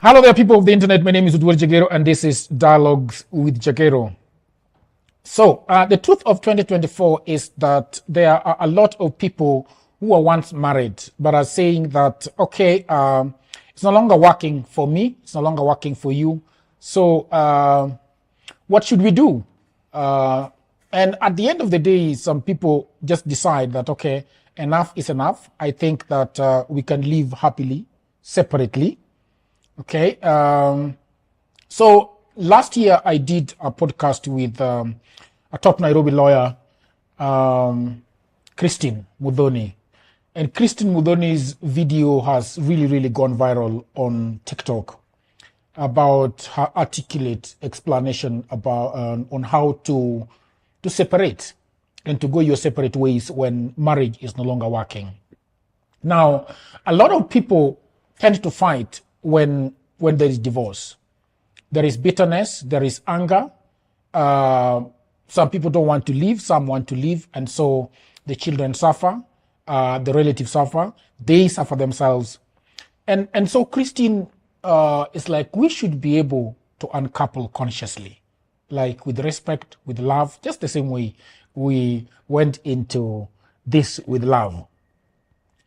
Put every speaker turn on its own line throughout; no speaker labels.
Hello there, people of the internet. My name is Udwar Jagero, and this is Dialogues with Jagero. So, the truth of 2024 is that there are a lot of people who were once married, but are saying that, okay, it's no longer working for me, it's no longer working for you. So, what should we do? And at the end of the day, some people just decide that, okay, enough is enough. I think that we can live happily, separately. Okay. So last year I did a podcast with a top Nairobi lawyer, Christine Mudhoni. And Christine Mudhoni's video has really gone viral on TikTok about her articulate explanation about on how to separate and to go your separate ways when marriage is no longer working. Now, a lot of people tend to fight when there is divorce. There is bitterness, there is anger. Some people don't want to leave, some want to leave, and so the children suffer, the relatives suffer, they suffer themselves. And so Christine is like, we should be able to uncouple consciously, like with respect, with love, just the same way we went into this with love.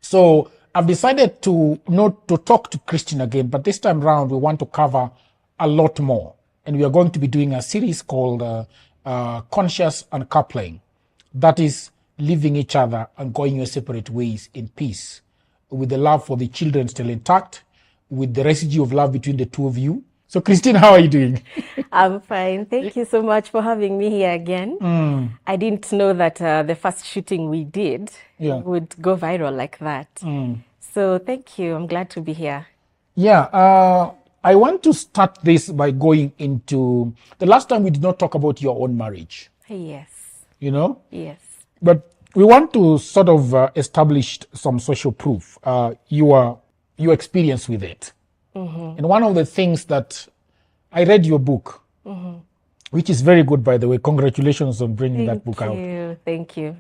So I've decided to not to talk to Christine again, but this time around we want to cover a lot more. And we are going to be doing a series called Conscious Uncoupling. That is leaving each other and going your separate ways in peace, with the love for the children still intact, with the residue of love between the two of you. So Christine, how are you doing?
I'm fine. Thank you so much for having me here again. I didn't know that the first shooting we did would go viral like that. So thank you. I'm glad to be here.
Yeah. I want to start this by going into the last time we did not talk about your own marriage.
Yes.
You know?
Yes.
But we want to sort of establish some social proof, your experience with it. And one of the things that I read your book, which is very good, by the way. Congratulations on bringing that book out.
Thank you.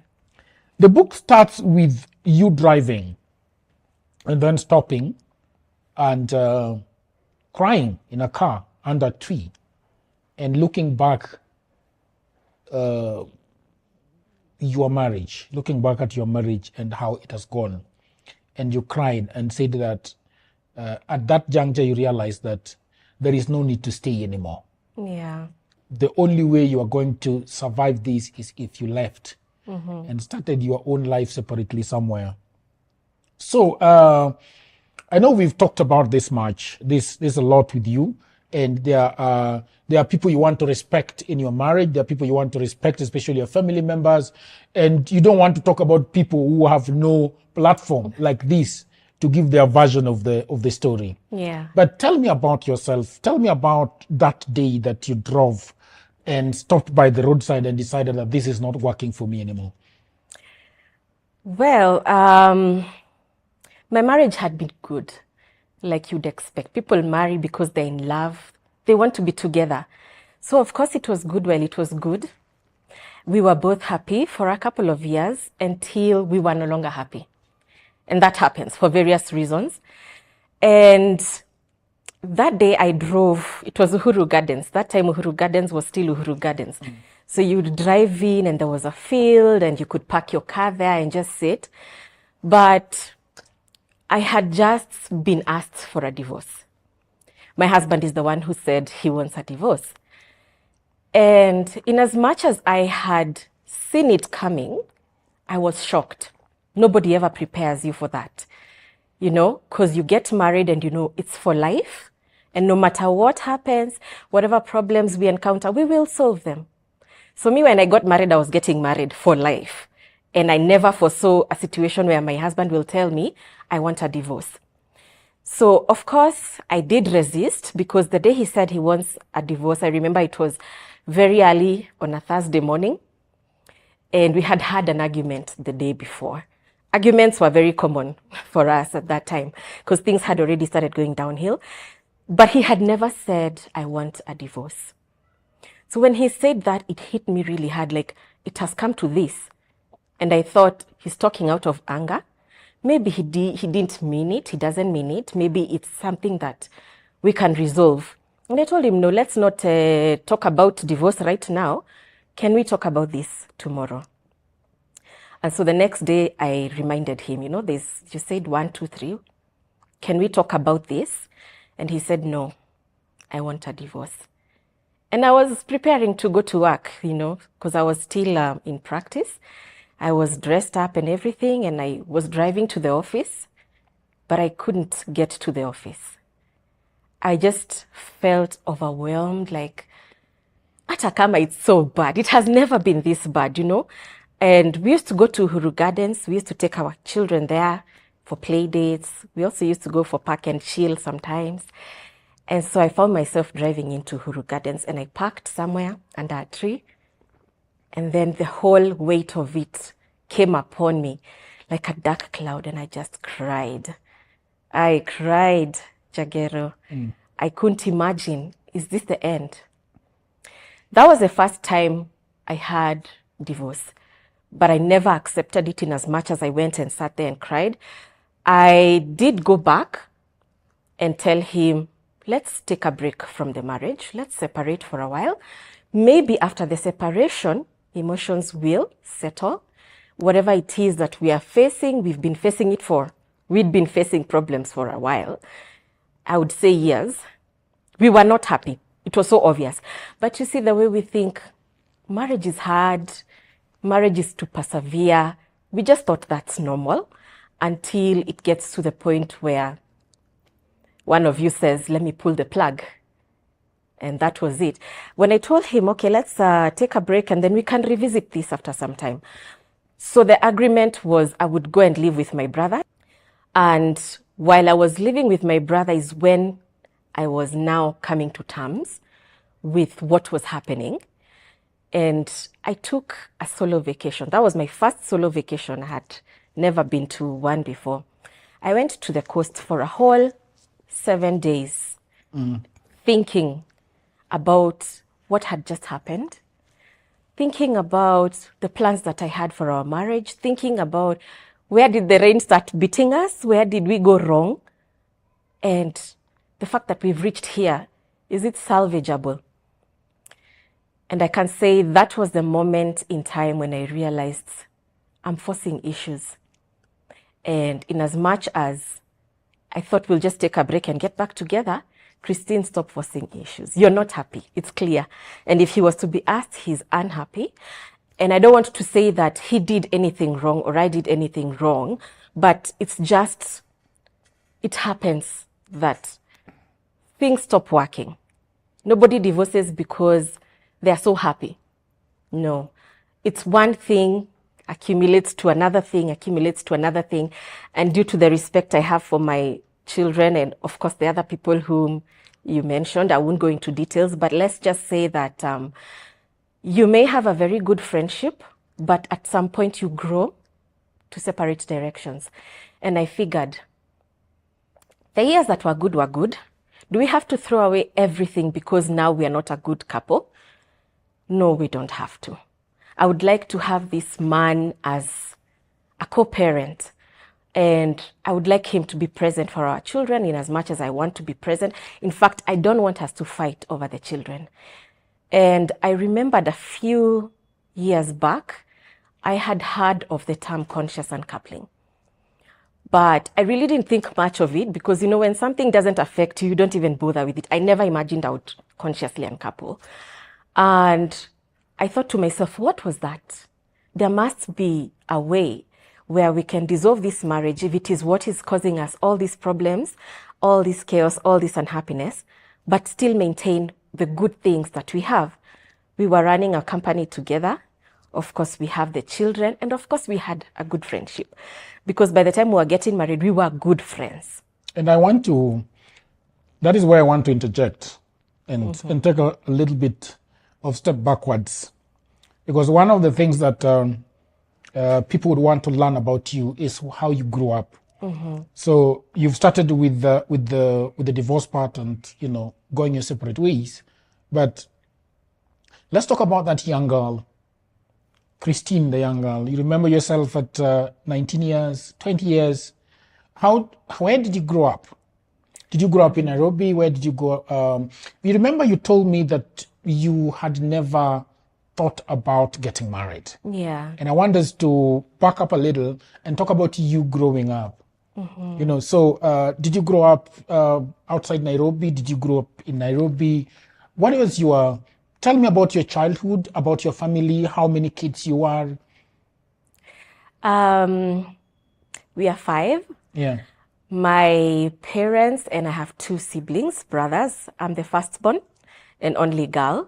The book starts with you driving and then stopping and crying in a car under a tree and looking back looking back at your marriage and how it has gone. And you cried and said that at that juncture you realized that there is no need to stay anymore.
Yeah.
The only way you are going to survive this is if you left and started your own life separately somewhere. So I know we've talked about this much. There's a lot with you, and there are people you want to respect in your marriage. There are people you want to respect, especially your family members, and you don't want to talk about people who have no platform like this to give their version of the story.
Yeah.
But tell me about yourself. Tell me about that day that you drove and stopped by the roadside and decided that this is not working for me anymore.
Well, my marriage had been good, like you'd expect. People marry because they're in love. They want to be together. So, of course, it was good while it was good. We were both happy for a couple of years until we were no longer happy. And that happens for various reasons. And that day I drove, it was Uhuru Gardens. That time Uhuru Gardens was still Uhuru Gardens. So you'd drive in and there was a field and you could park your car there and just sit. But I had just been asked for a divorce. My husband is the one who said he wants a divorce. And in as much as I had seen it coming, I was shocked. Nobody ever prepares you for that, you know, because you get married and you know it's for life. And no matter what happens, whatever problems we encounter, we will solve them. So me, when I got married, I was getting married for life. And I never foresaw a situation where my husband will tell me, I want a divorce. So, of course, I did resist because the day he said he wants a divorce, I remember it was very early on a Thursday morning. And we had had an argument the day before. Arguments were very common for us at that time because things had already started going downhill. But he had never said, I want a divorce. So when he said that, it hit me really hard, like it has come to this. And I thought he's talking out of anger. Maybe he didn't mean it. He doesn't mean it. Maybe it's something that we can resolve. And I told him, no, let's not talk about divorce right now. Can we talk about this tomorrow? And so the next day I reminded him, you said 1, 2, 3. Can we talk about this? And he said, no, I want a divorce. And I was preparing to go to work, because I was still in practice. I was dressed up and everything, and I was driving to the office, but I couldn't get to the office. I just felt overwhelmed, like, hata kama it's so bad. It has never been this bad, And we used to go to Huru Gardens. We used to take our children there for play dates. We also used to go for park and chill sometimes. And so I found myself driving into Huru Gardens, and I parked somewhere under a tree. And then the whole weight of it came upon me like a dark cloud, and I just cried. I cried, Jagero. I couldn't imagine, is this the end? That was the first time I had divorce, but I never accepted it in as much as I went and sat there and cried. I did go back and tell him, let's take a break from the marriage. Let's separate for a while. Maybe after the separation, emotions will settle. Whatever it is that we are facing, we'd been facing problems for a while. I would say years. We were not happy. It was so obvious. But you see, the way we think, marriage is hard, marriage is to persevere. We just thought that's normal until it gets to the point where one of you says, let me pull the plug. And that was it. When I told him, okay, let's take a break and then we can revisit this after some time. So the agreement was I would go and live with my brother. And while I was living with my brother is when I was now coming to terms with what was happening. And I took a solo vacation. That was my first solo vacation. I had never been to one before. I went to the coast for a whole 7 days, thinking about what had just happened, thinking about the plans that I had for our marriage, thinking about where did the rain start beating us, where did we go wrong, and the fact that we've reached here, is it salvageable? And I can say that was the moment in time when I realized I'm forcing issues. And in as much as I thought we'll just take a break and get back together, Christine, stop forcing issues. You're not happy. It's clear. And if he was to be asked, he's unhappy. And I don't want to say that he did anything wrong or I did anything wrong, but it's just, it happens that things stop working. Nobody divorces because they're so happy. No. It's one thing accumulates to another thing, and due to the respect I have for my children and of course the other people whom you mentioned, I won't go into details, but let's just say that you may have a very good friendship, but at some point you grow to separate directions. And I figured the years that were good were good. Do we have to throw away everything because now we are not a good couple? No, we don't have to. I would like to have this man as a co-parent, and I would like him to be present for our children in as much as I want to be present. In fact, I don't want us to fight over the children. And I remembered a few years back, I had heard of the term conscious uncoupling. But I really didn't think much of it because, when something doesn't affect you, you don't even bother with it. I never imagined I would consciously uncouple. And I thought to myself, what was that? There must be a way where we can dissolve this marriage if it is what is causing us all these problems, all this chaos, all this unhappiness, but still maintain the good things that we have. We were running a company together. Of course, we have the children, and of course, we had a good friendship. Because by the time we were getting married, we were good friends.
And that is where I want to interject and take a little bit of step backwards. Because one of the things that people would want to learn about you is how you grew up. So you've started with the divorce part and, going your separate ways. But let's talk about that young girl, Christine, the young girl. You remember yourself at 19 years, 20 years. Where did you grow up? Did you grow up in Nairobi? Where did you go? You remember you told me that you had never thought about getting married.
Yeah.
And I want us to back up a little and talk about you growing up. You know, so did you grow up outside Nairobi? Did you grow up in Nairobi? What was your, tell me about your childhood, about your family, how many kids you are.
We are 5.
Yeah.
My parents, and I have 2 siblings, brothers. I'm the firstborn and only girl.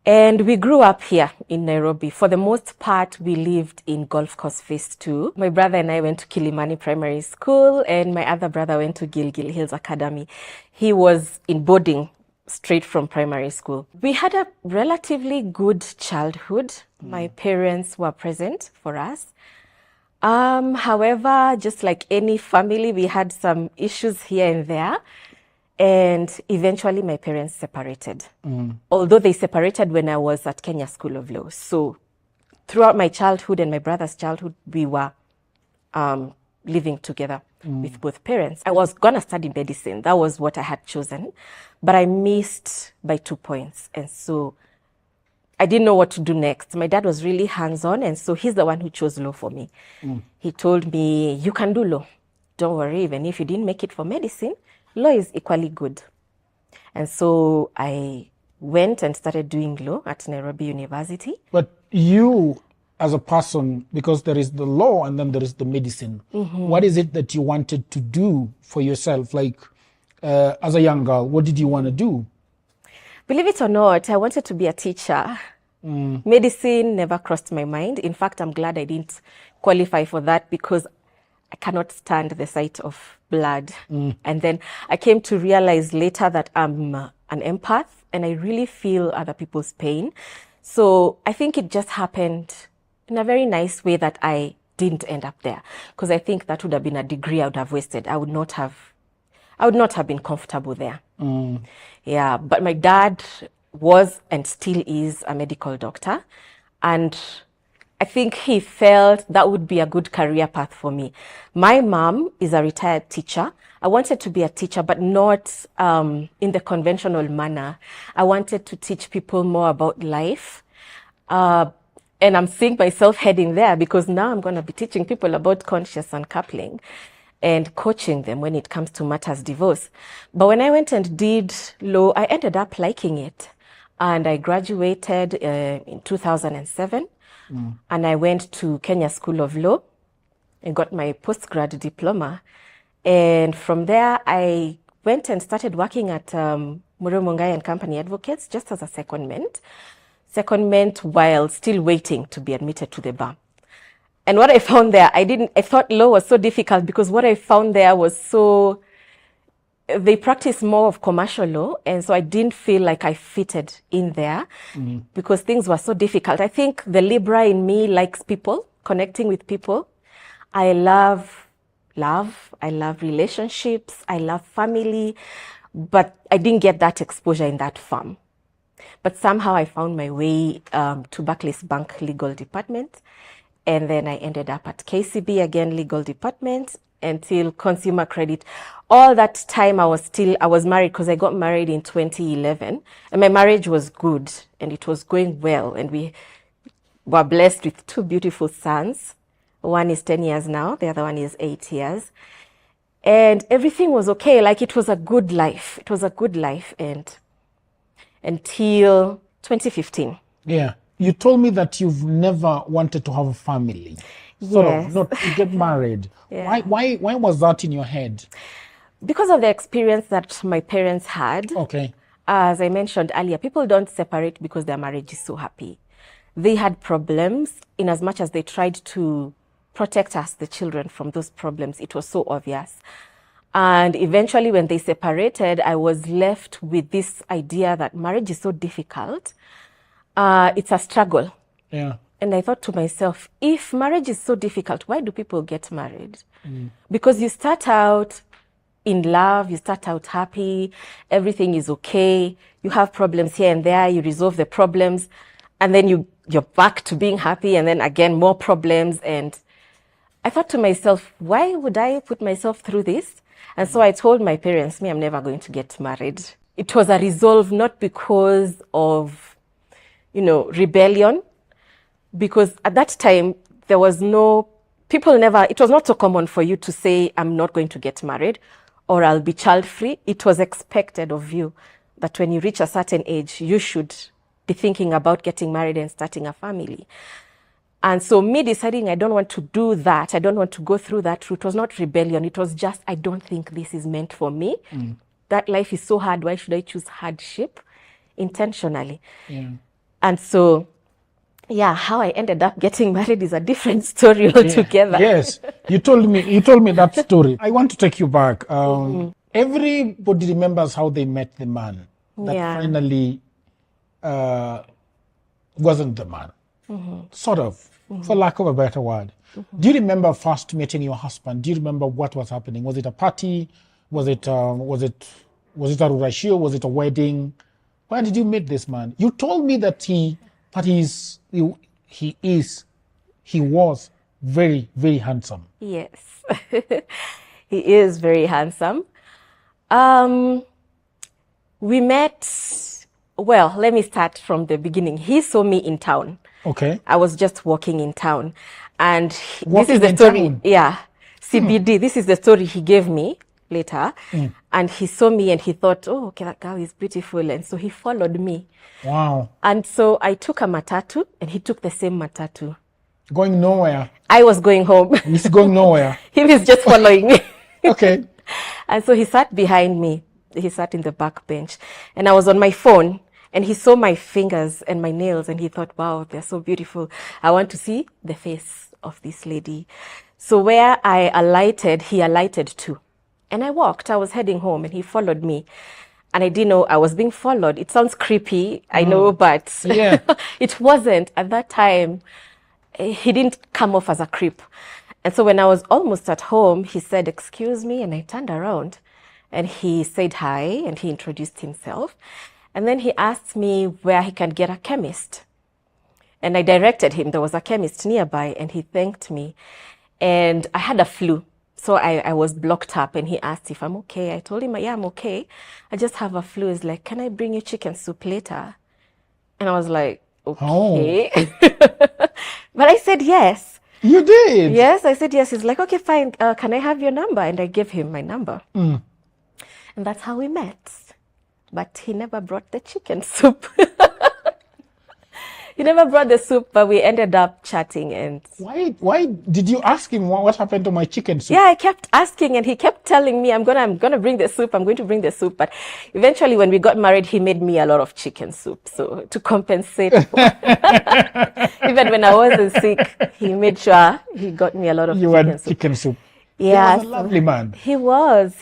And we grew up here in Nairobi. For the most part, we lived in Golf Course Phase 2. My brother and I went to Kilimani Primary School, and my other brother went to Gilgil Hills Academy. He was in boarding straight from primary school. We had a relatively good childhood. My parents were present for us. However, just like any family, we had some issues here and there. And eventually my parents separated. Although they separated when I was at Kenya School of Law. So throughout my childhood and my brother's childhood, we were living together with both parents. I was going to study medicine. That was what I had chosen. But I missed by 2 points. And so I didn't know what to do next. My dad was really hands-on, and so he's the one who chose law for me. He told me, you can do law. Don't worry, even if you didn't make it for medicine, law is equally good. And so I went and started doing law at Nairobi University.
But you, as a person, because there is the law and then there is the medicine, what is it that you wanted to do for yourself? Like, as a young girl, what did you want to do?
Believe it or not, I wanted to be a teacher. Medicine never crossed my mind. In fact, I'm glad I didn't qualify for that because I cannot stand the sight of blood. And then I came to realize later that I'm an empath and I really feel other people's pain. So I think it just happened in a very nice way that I didn't end up there, because I think that would have been a degree I would have wasted. I would not have been comfortable there. Yeah, but my dad was and still is a medical doctor. And I think he felt that would be a good career path for me. My mom is a retired teacher. I wanted to be a teacher, but not in the conventional manner. I wanted to teach people more about life. And I'm seeing myself heading there because now I'm going to be teaching people about conscious uncoupling and coaching them when it comes to matters divorce. But when I went and did law, I ended up liking it. And I graduated in 2007. And I went to Kenya School of Law and got my postgrad diploma. And from there, I went and started working at Muro Mungai and Company Advocates just as a secondment while still waiting to be admitted to the bar. And what I found there, I thought law was so difficult because what I found there was they practice more of commercial law. And so I didn't feel like I fitted in there because things were so difficult. I think the Libra in me likes people, connecting with people. I love relationships. I love family, but I didn't get that exposure in that firm. But somehow I found my way to Barclays Bank Legal Department. And then I ended up at KCB again, Legal Department, until Consumer Credit. All that time I was married because I got married in 2011. And my marriage was good and it was going well. And we were blessed with 2 beautiful sons. One is 10 years now. The other one is 8 years. And everything was okay. Like it was a good life. It was a good life. And until 2015.
Yeah. You told me that you've never wanted to have a family.
Yes.
Sort of, not to get married.
Yeah.
Why was that in your head?
Because of the experience that my parents had.
Okay.
As I mentioned earlier, people don't separate because their marriage is so happy. They had problems in as much as they tried to protect us, the children, from those problems. It was so obvious. And eventually when they separated, I was left with this idea that marriage is so difficult. It's a struggle.
Yeah.
And I thought to myself, if marriage is so difficult, why do people get married? Because you start out in love, you start out happy, everything is okay, you have problems here and there, you resolve the problems, and then you're back to being happy, and then again, more problems. And I thought to myself, why would I put myself through this? And so I told my parents, I'm never going to get married. It was a resolve, not because of, rebellion, because at that time, there was it was not so common for you to say, I'm not going to get married or I'll be child-free. It was expected of you that when you reach a certain age, you should be thinking about getting married and starting a family. And so me deciding I don't want to do that, I don't want to go through that route, was not rebellion. It was just, I don't think this is meant for me. That life is so hard. Why should I choose hardship intentionally?
Yeah.
And so, how I ended up getting married is a different story altogether.
Yes, you told me that story. I want to take you back. Everybody remembers how they met the man that finally wasn't the man. Sort of, for lack of a better word. Do you remember first meeting your husband? Do you remember what was happening? Was it a party? Was it a rurashio? Was it a wedding? Where did you meet this man? You told me that he was very, very handsome.
Yes, he is very handsome. We met, let me start from the beginning. He saw me in town.
Okay.
I was just walking in town. And
Walking
this is the
in
story.
town?
Yeah. CBD. This is the story he gave me later. And he saw me and he thought, oh, okay, that girl is beautiful. And so he followed me.
Wow.
And so I took a matatu and he took the same matatu.
Going nowhere.
I was going home.
He's going nowhere.
He was just following me.
Okay.
And so he sat behind me. He sat in the back bench. And I was on my phone. And he saw my fingers and my nails and he thought, wow, they're so beautiful. I want to see the face of this lady. So where I alighted, he alighted too. And I walked. I was heading home and he followed me. And I didn't know I was being followed. It sounds creepy, I know, but it wasn't. At that time, he didn't come off as a creep. And so when I was almost at home, he said, excuse me. And I turned around and he said hi and he introduced himself. And then he asked me where he can get a chemist. And I directed him. There was a chemist nearby and he thanked me. And I had a flu. So I was blocked up and he asked if I'm okay. I told him, yeah, I'm okay. I just have a flu. He's like, can I bring you chicken soup later? And I was like, okay. But I said yes.
You did?
Yes, I said yes. He's like, okay, fine. Can I have your number? And I gave him my number. And that's how we met. But he never brought the chicken soup. He never brought the soup, but we ended up chatting. And
why did you ask him what happened to my chicken soup?
Yeah, I kept asking, and he kept telling me, I'm gonna bring the soup. I'm going to bring the soup. But eventually, when we got married, he made me a lot of chicken soup, so to compensate. Even when I wasn't sick, he made sure he got me a lot of
chicken soup.
Yeah,
he was a lovely man.
He was,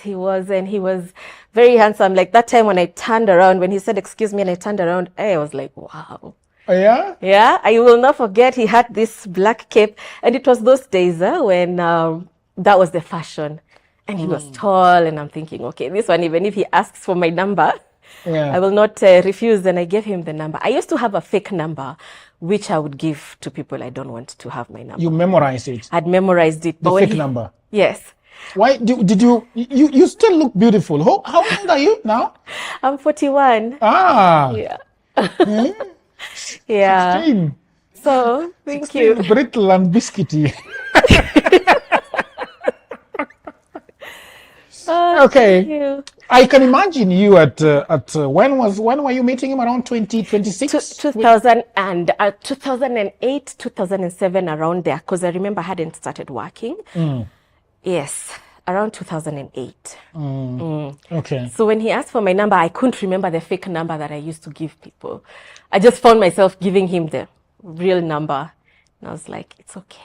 and he was very handsome. Like that time when I turned around, when he said, excuse me, and I turned around, I was like, wow.
Oh, yeah?
Yeah, I will not forget he had this black cape. And it was those days when that was the fashion. And he was tall, and I'm thinking, okay, this one, even if he asks for my number, I will not refuse. And I gave him the number. I used to have a fake number, which I would give to people I don't want to have my number.
You memorized it?
I'd memorized it.
The fake number?
Yes.
Why did you still look beautiful? How old are you now?
I'm 41.
Ah.
Yeah. Yeah.
16.
So, thank
16,
you.
Brittle and biscuity. Okay.
Thank you.
I can imagine you at when were you meeting him, around 2026?
2008, 2007, around there, because I remember I hadn't started working. Yes, around 2008.
Okay.
So when he asked for my number, I couldn't remember the fake number that I used to give people. I just found myself giving him the real number. And I was like, it's okay.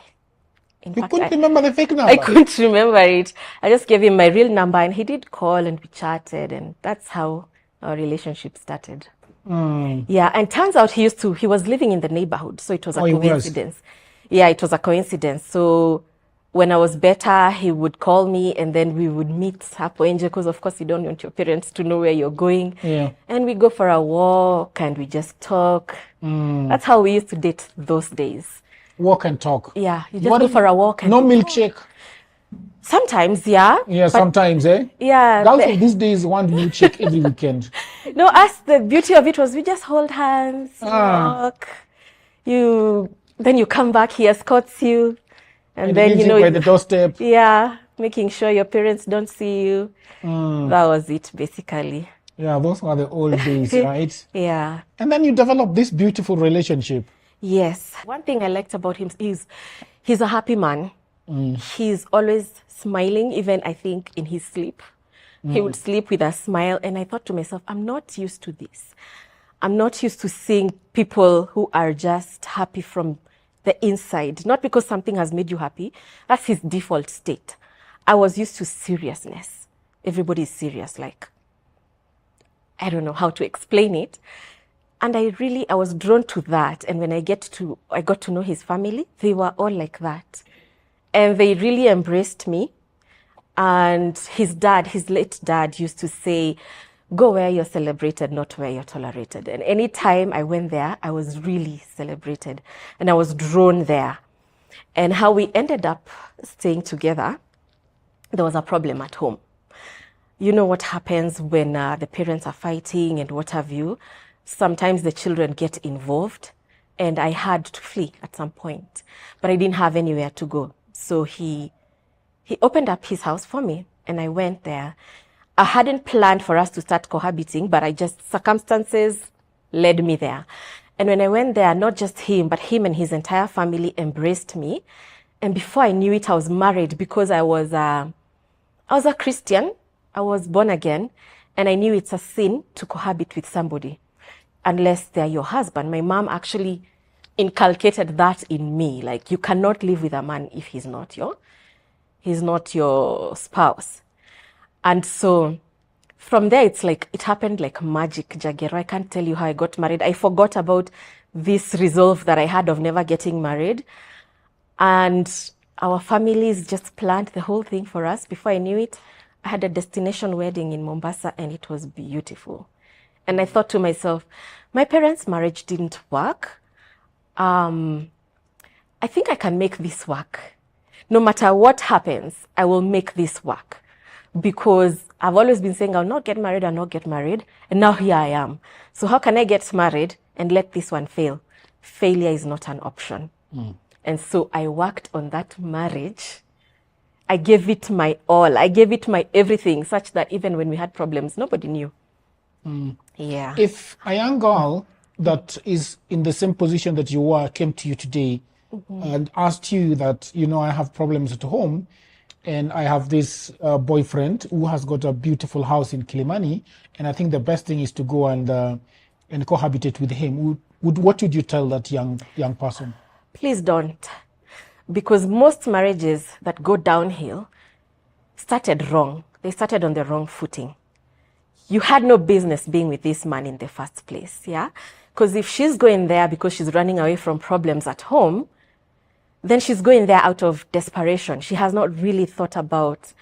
In
You
fact,
couldn't remember the fake number?
I couldn't remember it. I just gave him my real number and he did call and we chatted, and that's how our relationship started. Yeah, and turns out he was living in the neighborhood, so it was a coincidence. Yeah, it was a coincidence. So when I was better, he would call me and then we would meet hapo nje, because of course you don't want your parents to know where you're going.
Yeah.
And we go for a walk and we just talk. That's how we used to date those days.
Walk and talk.
Yeah, you just go for a walk. And
no milkshake.
Sometimes, yeah.
Yeah,
But
sometimes, eh?
yeah.
Girls of these days want milkshake every weekend.
No, us, the beauty of it was we just hold hands,
Ah.
walk. Then you come back, he escorts you. And
And
then,
leaves you by the doorstep.
yeah, making sure your parents don't see you. That was it, basically.
Yeah, those were the old days, right?
Yeah.
And then you develop this beautiful relationship.
Yes. One thing I liked about him is he's a happy man. He's always smiling, even I think in his sleep. He would sleep with a smile. And I thought to myself, I'm not used to this. I'm not used to seeing people who are just happy from the inside. Not because something has made you happy. That's his default state. I was used to seriousness. Everybody is serious, like, I don't know how to explain it. And I was drawn to that. And when I got to know his family, they were all like that. And they really embraced me. And his late dad used to say, go where you're celebrated, not where you're tolerated. And anytime I went there, I was really celebrated. And I was drawn there. And how we ended up staying together, there was a problem at home. You know what happens when the parents are fighting and what have you. Sometimes the children get involved. And I had to flee at some point. But I didn't have anywhere to go. So he opened up his house for me. And I went there. I hadn't planned for us to start cohabiting, but circumstances led me there. And when I went there, not just him, but him and his entire family embraced me. And before I knew it, I was married because I was a Christian. I was born again. And I knew it's a sin to cohabit with somebody unless they're your husband. My mom actually inculcated that in me. Like, you cannot live with a man if he's not your spouse. And so from there, it's like, it happened like magic, Jagero. I can't tell you how I got married. I forgot about this resolve that I had of never getting married. And our families just planned the whole thing for us. Before I knew it, I had a destination wedding in Mombasa, and it was beautiful. And I thought to myself, my parents' marriage didn't work. I think I can make this work. No matter what happens, I will make this work. Because I've always been saying, I'll not get married, and now here I am. So how can I get married and let this one fail? Failure is not an option. And so I worked on that marriage. I gave it my all. I gave it my everything, such that even when we had problems, nobody knew. Yeah.
If a young girl that is in the same position that you were came to you today and asked you that, I have problems at home, and I have this boyfriend who has got a beautiful house in Kilimani, and I think the best thing is to go and cohabitate with him. What would you tell that young person?
Please don't. Because most marriages that go downhill started wrong. They started on the wrong footing. You had no business being with this man in the first place, yeah? Because if she's going there because she's running away from problems at home, then she's going there out of desperation. She has not really thought about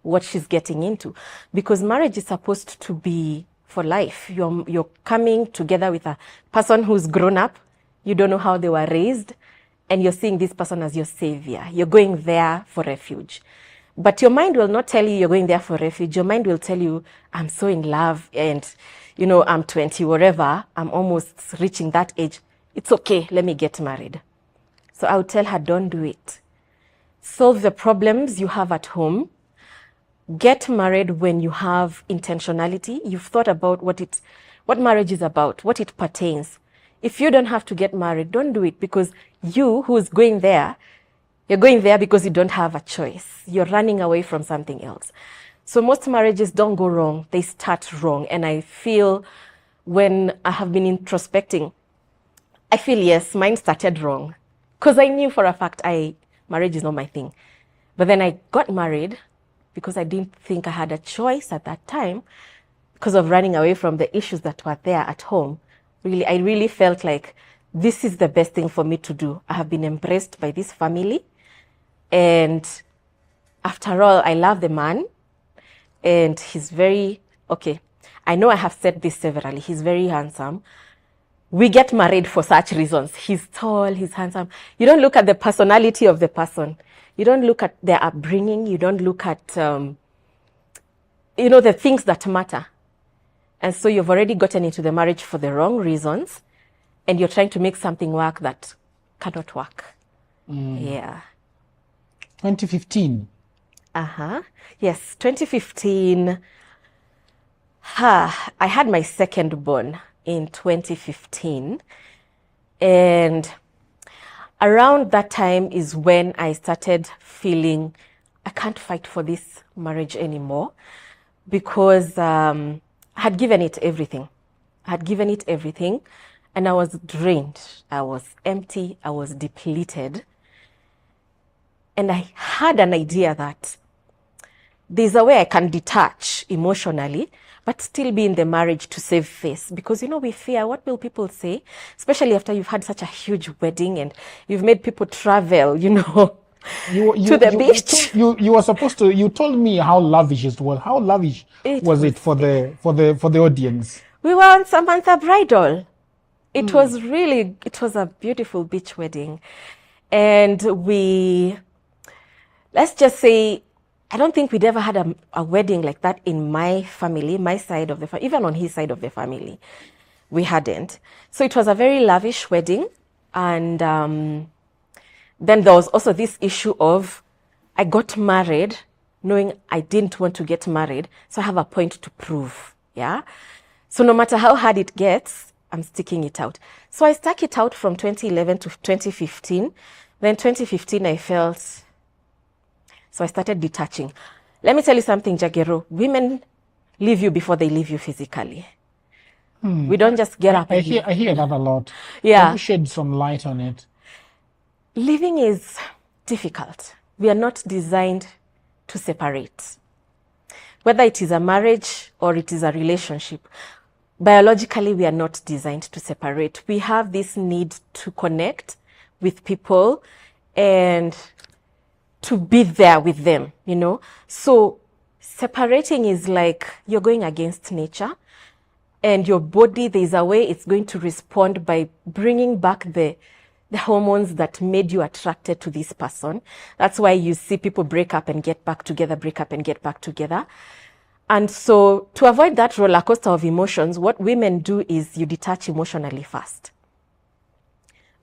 what she's getting into. Because marriage is supposed to be for life. You're coming together with a person who's grown up. You don't know how they were raised. And you're seeing this person as your savior. You're going there for refuge. But your mind will not tell you you're going there for refuge. Your mind will tell you, I'm so in love and, I'm 20, whatever. I'm almost reaching that age. It's okay. Let me get married. So I would tell her, don't do it. Solve the problems you have at home. Get married when you have intentionality. You've thought about what marriage is about, what it pertains. If you don't have to get married, don't do it, because you who's going there, you're going there because you don't have a choice. You're running away from something else. So most marriages don't go wrong. They start wrong. And I feel when I have been introspecting, I feel, yes, mine started wrong. Because I knew for a fact marriage is not my thing. But then I got married because I didn't think I had a choice at that time because of running away from the issues that were there at home. I really felt like this is the best thing for me to do. I have been embraced by this family. And after all, I love the man. And he's okay, I know I have said this severally. He's very handsome. We get married for such reasons. He's tall, he's handsome. You don't look at the personality of the person. You don't look at their upbringing. You don't look at, the things that matter. And so you've already gotten into the marriage for the wrong reasons, and you're trying to make something work that cannot work. Yeah.
2015.
Yes, 2015. I had my second born in 2015. And around that time is when I started feeling I can't fight for this marriage anymore, because I had given it everything. And I was drained. I was empty. I was depleted. And I had an idea that there's a way I can detach emotionally, but still be in the marriage to save face. Because, we fear, what will people say? Especially after you've had such a huge wedding and you've made people travel, to the beach.
You were supposed to, you told me how lavish it was. How lavish was it for the audience?
We were on Samantha Bridal. It was a beautiful beach wedding. And let's just say, I don't think we'd ever had a wedding like that in my family, my side of the family, even on his side of the family. We hadn't. So it was a very lavish wedding. And then there was also this issue of, I got married knowing I didn't want to get married. So I have a point to prove. Yeah. So no matter how hard it gets, I'm sticking it out. So I stuck it out from 2011 to 2015. Then 2015, I felt... So I started detaching. Let me tell you something, Jagero. Women leave you before they leave you physically. We don't just get up.
I hear that a lot.
Yeah.
Can you shed some light on it?
Living is difficult. We are not designed to separate. Whether it is a marriage or it is a relationship, biologically, we are not designed to separate. We have this need to connect with people and to be there with them, So separating is like you're going against nature, and your body, there's a way it's going to respond by bringing back the hormones that made you attracted to this person. That's why you see people break up and get back together, break up and get back together. And so to avoid that roller coaster of emotions, what women do is you detach emotionally first.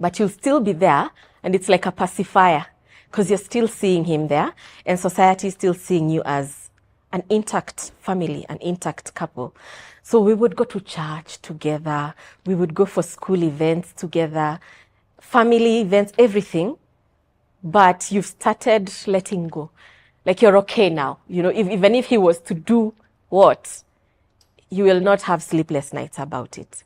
But you'll still be there, and it's like a pacifier, because you're still seeing him there, and society is still seeing you as an intact family, an intact couple. So we would go to church together. We would go for school events together, family events, everything. But you've started letting go. Like you're okay now. Even if he was to do what, you will not have sleepless nights about it.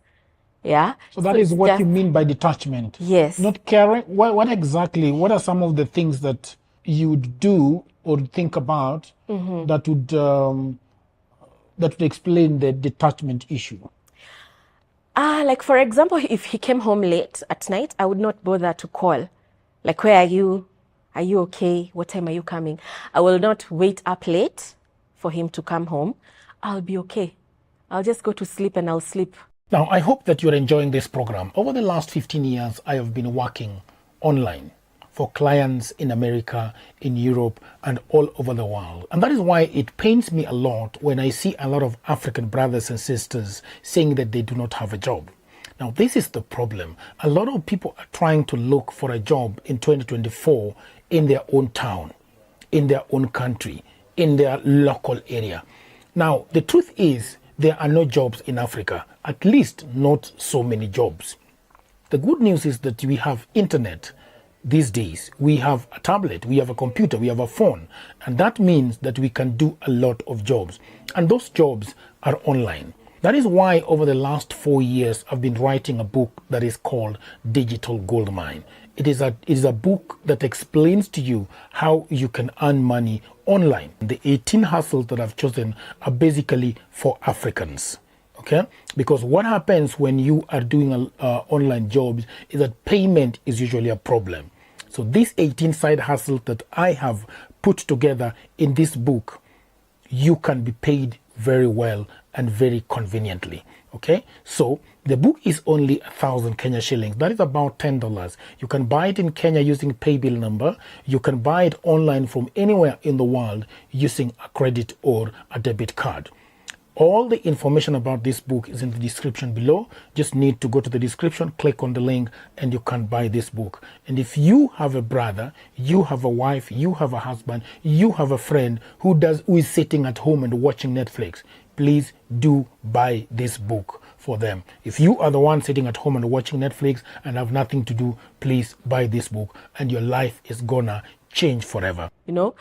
Yeah.
So that is what you mean by detachment.
Yes.
Not caring. What exactly? What are some of the things that you would do or think about that would explain the detachment issue?
Like for example, if he came home late at night, I would not bother to call. Like, where are you? Are you okay? What time are you coming? I will not wait up late for him to come home. I'll be okay. I'll just go to sleep and I'll sleep.
Now, I hope that you're enjoying this program. Over the last 15 years, I have been working online for clients in America, in Europe, and all over the world. And that is why it pains me a lot when I see a lot of African brothers and sisters saying that they do not have a job. Now, this is the problem. A lot of people are trying to look for a job in 2024 in their own town, in their own country, in their local area. Now, the truth is, there are no jobs in Africa, at least not so many jobs. The good news is that we have internet these days. We have a tablet, we have a computer, we have a phone, and that means that we can do a lot of jobs. And those jobs are online. That is why over the last 4 years, I've been writing a book that is called Digital Goldmine. It is a book that explains to you how you can earn money online. The 18 hustles that I've chosen are basically for Africans. Okay? Because what happens when you are doing online jobs is that payment is usually a problem. So these 18 side hustles that I have put together in this book, you can be paid very well and very conveniently. Okay, so the book is only 1,000 Kenya shillings. That is about $10. You can buy it in Kenya using paybill number. You can buy it online from anywhere in the world using a credit or a debit card. All the information about this book is in the description below. Just need to go to the description, click on the link, and you can buy this book. And if you have a brother, you have a wife, you have a husband, you have a friend who is sitting at home and watching Netflix, please do buy this book for them. If you are the one sitting at home and watching Netflix and have nothing to do, please buy this book and your life is gonna change forever.
You know,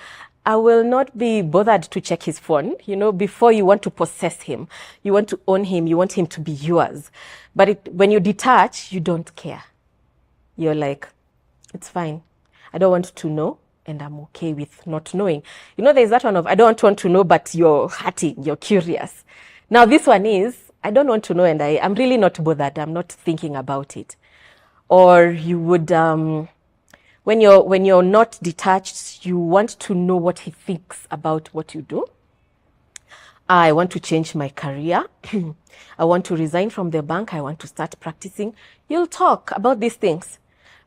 I will not be bothered to check his phone. You know, before you want to possess him, you want to own him, you want him to be yours. But when you detach, you don't care. You're like, it's fine. I don't want to know, and I'm okay with not knowing. You know, there's that one of, I don't want to know, but you're hurting, you're curious. Now this one is, I don't want to know, and I'm really not bothered. I'm not thinking about it. Or you would, when you're not detached, you want to know what he thinks about what you do. I want to change my career. I want to resign from the bank. I want to start practicing. You'll talk about these things.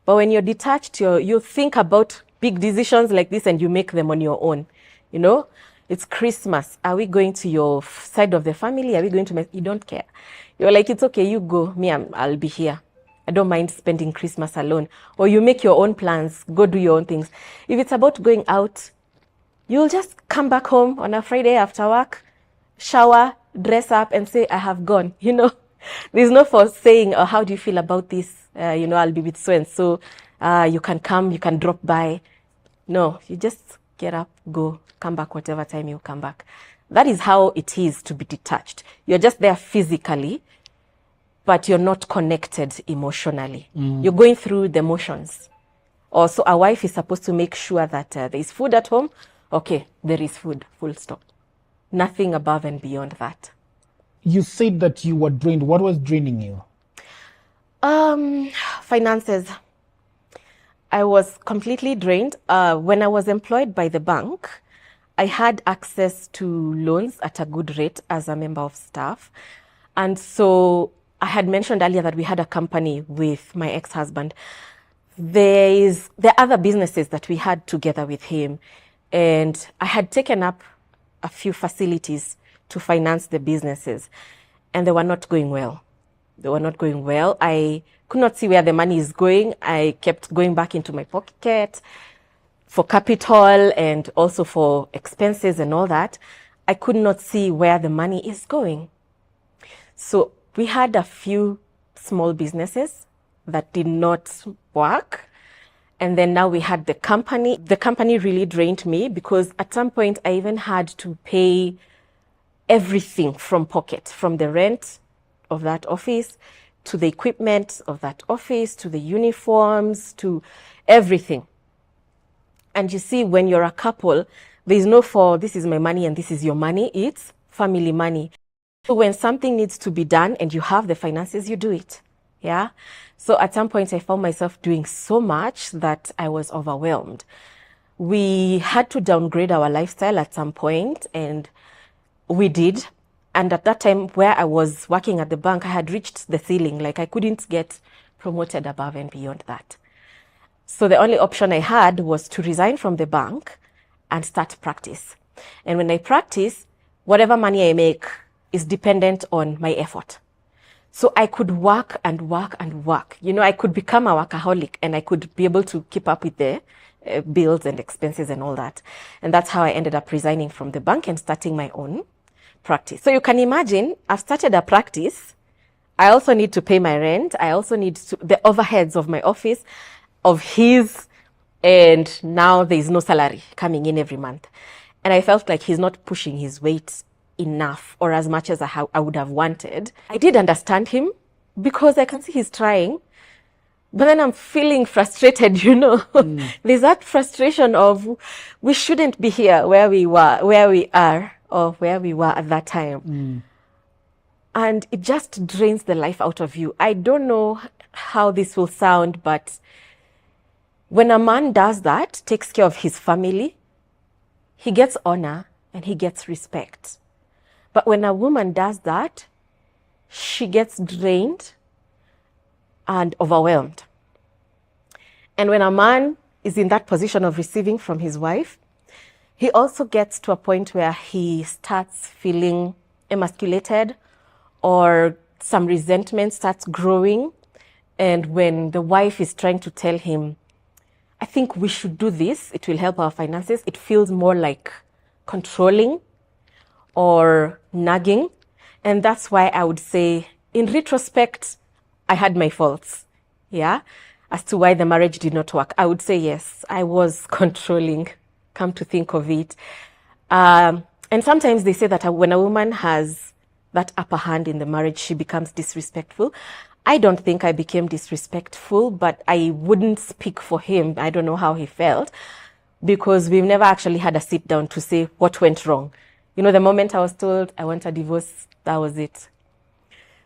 But when you're detached, you think about big decisions like this and you make them on your own. You know, it's Christmas. Are we going to your side of the family? Are we going to, you don't care. You're like, it's okay, you go. Me, I'll be here. I don't mind spending Christmas alone. Or you make your own plans, go do your own things. If it's about going out, you'll just come back home on a Friday after work, shower, dress up and say, I have gone. You know, there's no for saying, oh, how do you feel about this? You know, I'll be with so and so. You can come, you can drop by. No, you just get up, go, come back whatever time you come back. That is how it is to be detached. You're just there physically, but you're not connected emotionally. You're going through the motions. Also, a wife is supposed to make sure that there is food at home. Okay, there is food, full stop. Nothing above and beyond that.
You said that you were drained. What was draining you?
Finances. I was completely drained. When I was employed by the bank, I had access to loans at a good rate as a member of staff. And so I had mentioned earlier that we had a company with my ex-husband. There are other businesses that we had together with him. And I had taken up a few facilities to finance the businesses. And they were not going well. They were not going well. I could not see where the money is going. I kept going back into my pocket for capital and also for expenses and all that. I could not see where the money is going. So we had a few small businesses that did not work. And then now we had the company. The company really drained me because at some point I even had to pay everything from pocket, from the rent of that office, to the equipment of that office, to the uniforms, to everything. And you see, when you're a couple, there's no for this is my money and this is your money. It's family money. So when something needs to be done and you have the finances, you do it. Yeah. So at some point I found myself doing so much that I was overwhelmed. We had to downgrade our lifestyle at some point, and we did. And at that time where I was working at the bank, I had reached the ceiling. Like I couldn't get promoted above and beyond that. So the only option I had was to resign from the bank and start practice. And when I practice, whatever money I make is dependent on my effort. So I could work and work and work. You know, I could become a workaholic and I could be able to keep up with the bills and expenses and all that. And that's how I ended up resigning from the bank and starting my own practice. So you can imagine, I've started a practice. I also need to pay my rent. I also need the overheads of my office, of his, and now there's no salary coming in every month. And I felt like he's not pushing his weight enough or as much as I would have wanted. I did understand him because I can see he's trying, but then I'm feeling frustrated, you know. There's that frustration of we shouldn't be here where we are, or where we were at that time. And it just drains the life out of you. I don't know how this will sound, but when a man does that, takes care of his family, he gets honor and he gets respect. But when a woman does that, she gets drained and overwhelmed. And when a man is in that position of receiving from his wife, he also gets to a point where he starts feeling emasculated, or some resentment starts growing. And when the wife is trying to tell him, I think we should do this, it will help our finances, it feels more like controlling or nagging. And that's why I would say, in retrospect, I had my faults, yeah, as to why the marriage did not work. I would say, yes, I was controlling, come to think of it. And sometimes they say that when a woman has that upper hand in the marriage, she becomes disrespectful. I don't think I became disrespectful, but I wouldn't speak for him. I don't know how he felt, because we've never actually had a sit down to say what went wrong. You know, the moment I was told I want a divorce, that was it.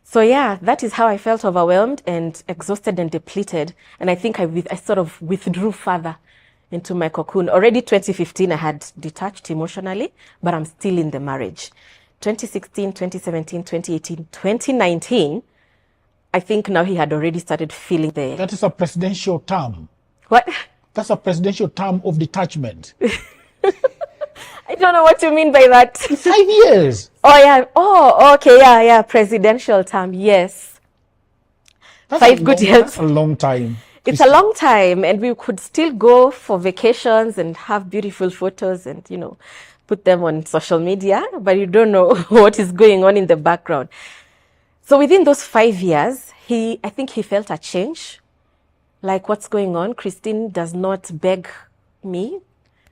So yeah, that is how I felt, overwhelmed and exhausted and depleted. And I think I sort of withdrew further into my cocoon. Already 2015, I had detached emotionally, but I'm still in the marriage. 2016, 2017, 2018, 2019, I think now he had already started feeling the...
That is a presidential term.
What?
That's a presidential term of detachment.
I don't know what you mean by that.
5 years.
Oh, yeah. Oh, okay. Yeah. Presidential term. Yes.
That's That's a long time.
It's a long time, and we could still go for vacations and have beautiful photos and, you know, put them on social media, but you don't know what is going on in the background. So within those 5 years, I think he felt a change. Like, what's going on? Christine does not beg me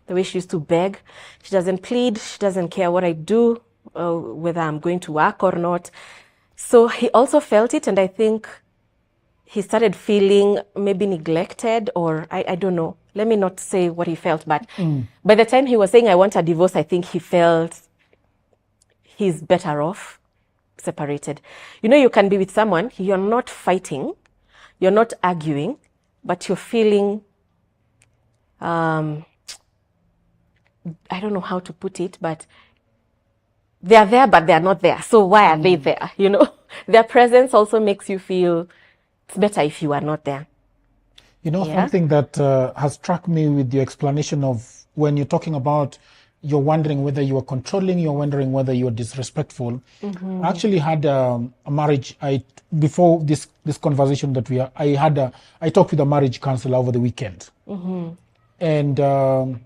the way she used to beg. She doesn't plead. She doesn't care what I do, whether I'm going to work or not. So he also felt it, and I think he started feeling maybe neglected, or I don't know. Let me not say what he felt, but by the time he was saying, I want a divorce, I think he felt he's better off separated. You know, you can be with someone, you're not fighting, you're not arguing, but you're feeling, I don't know how to put it, but they're there, but they're not there. So why are they there? You know, their presence also makes you feel it's better if you are not there.
You know, something that has struck me with your explanation of when you're talking about you're wondering whether you are controlling, you're wondering whether you are disrespectful. I actually had a marriage, before this conversation that I talked with a marriage counselor over the weekend. And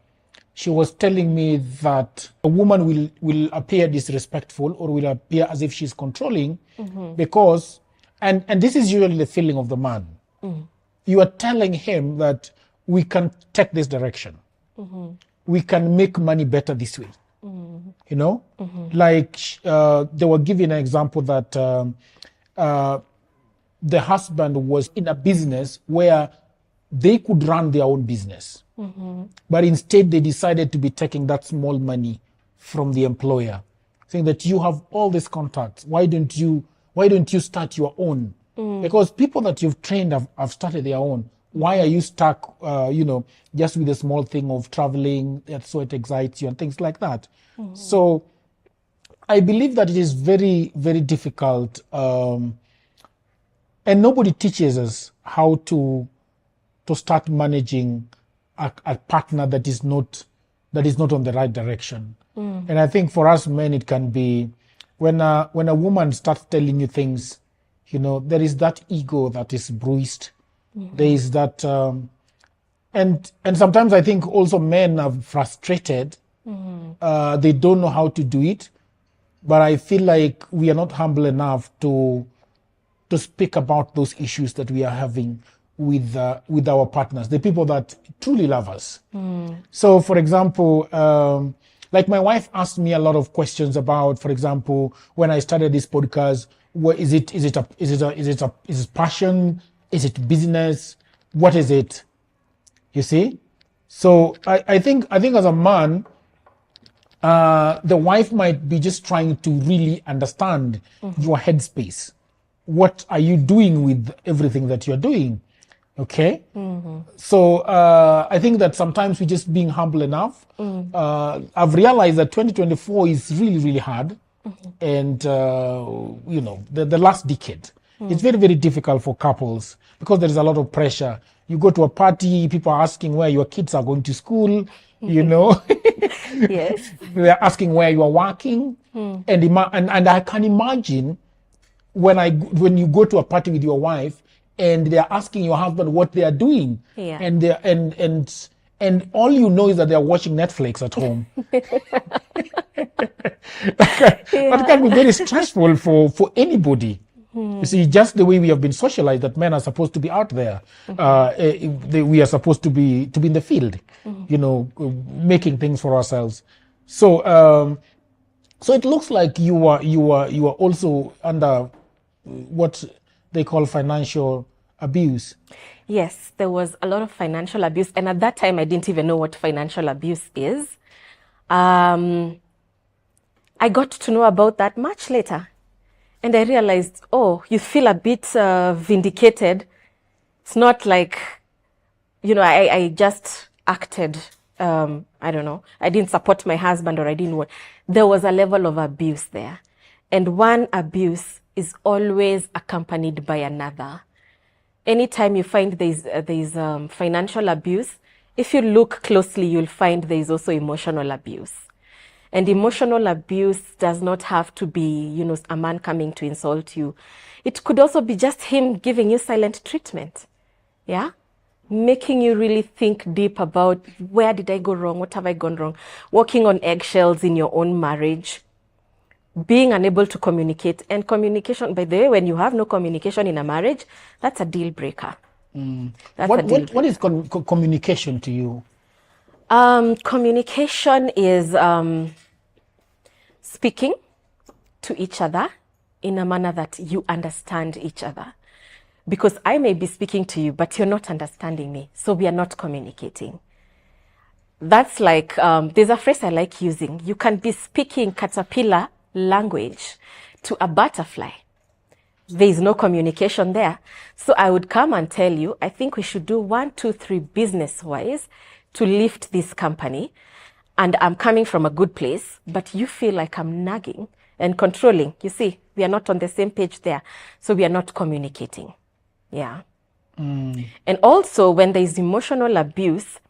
she was telling me that a woman will appear disrespectful or will appear as if she's controlling because, and this is usually the feeling of the man. You are telling him that we can take this direction. We can make money better this way. You know, like they were giving an example that the husband was in a business where they could run their own business. But instead they decided to be taking that small money from the employer, saying that you have all these contacts. Why don't you start your own? Because people that you've trained have started their own. Why are you stuck, just with a small thing of traveling? So it excites you and things like that. So I believe that it is very, very difficult. And nobody teaches us how to start managing a partner that is not on the right direction. And I think for us men, it can be when a woman starts telling you things, you know, there is that ego that is bruised. There is that, and sometimes I think also men are frustrated. They don't know how to do it, but I feel like we are not humble enough to speak about those issues that we are having with our partners, the people that truly love us. So, for example, like my wife asked me a lot of questions about, for example, when I started this podcast, is it passion? Is it business? What is it? You see? So I think as a man, the wife might be just trying to really understand your headspace. What are you doing with everything that you're doing? Okay? So I think that sometimes we're just being humble enough. I've realized that 2024 is really, really hard. and the last decade. It's very, very difficult for couples because there is a lot of pressure. You go to a party, people are asking where your kids are going to school,
Yes.
they're asking where you are working, and I can imagine when you go to a party with your wife and they are asking your husband what they are doing,
Yeah.
and all you know is that they are watching Netflix at home. That can be very stressful for anybody. You see, just the way we have been socialized that men are supposed to be out there, we are supposed to be in the field, making things for ourselves. So it looks like you are also under what they call financial abuse.
Yes, there was a lot of financial abuse. And at that time, I didn't even know what financial abuse is. I got to know about that much later. And I realized, oh, you feel a bit vindicated. It's not like, I just acted, I don't know, I didn't support my husband or I didn't want. There was a level of abuse there. And one abuse is always accompanied by another. Anytime you find there's financial abuse, if you look closely, you'll find there's also emotional abuse. And emotional abuse does not have to be, a man coming to insult you. It could also be just him giving you silent treatment. Yeah? Making you really think deep about where did I go wrong? What have I gone wrong? Walking on eggshells in your own marriage. Being unable to communicate. And communication, by the way, when you have no communication in a marriage, that's a deal breaker.
What is communication to you?
Communication is speaking to each other in a manner that you understand each other. Because I may be speaking to you, but you're not understanding me. So we are not communicating. That's like, there's a phrase I like using. You can be speaking caterpillar language to a butterfly. There is no communication there. So I would come and tell you, I think we should do 1, 2, 3 business-wise to lift this company. And I'm coming from a good place, but you feel like I'm nagging and controlling. You see, we are not on the same page there. So we are not communicating. Yeah. And also when there is emotional abuse,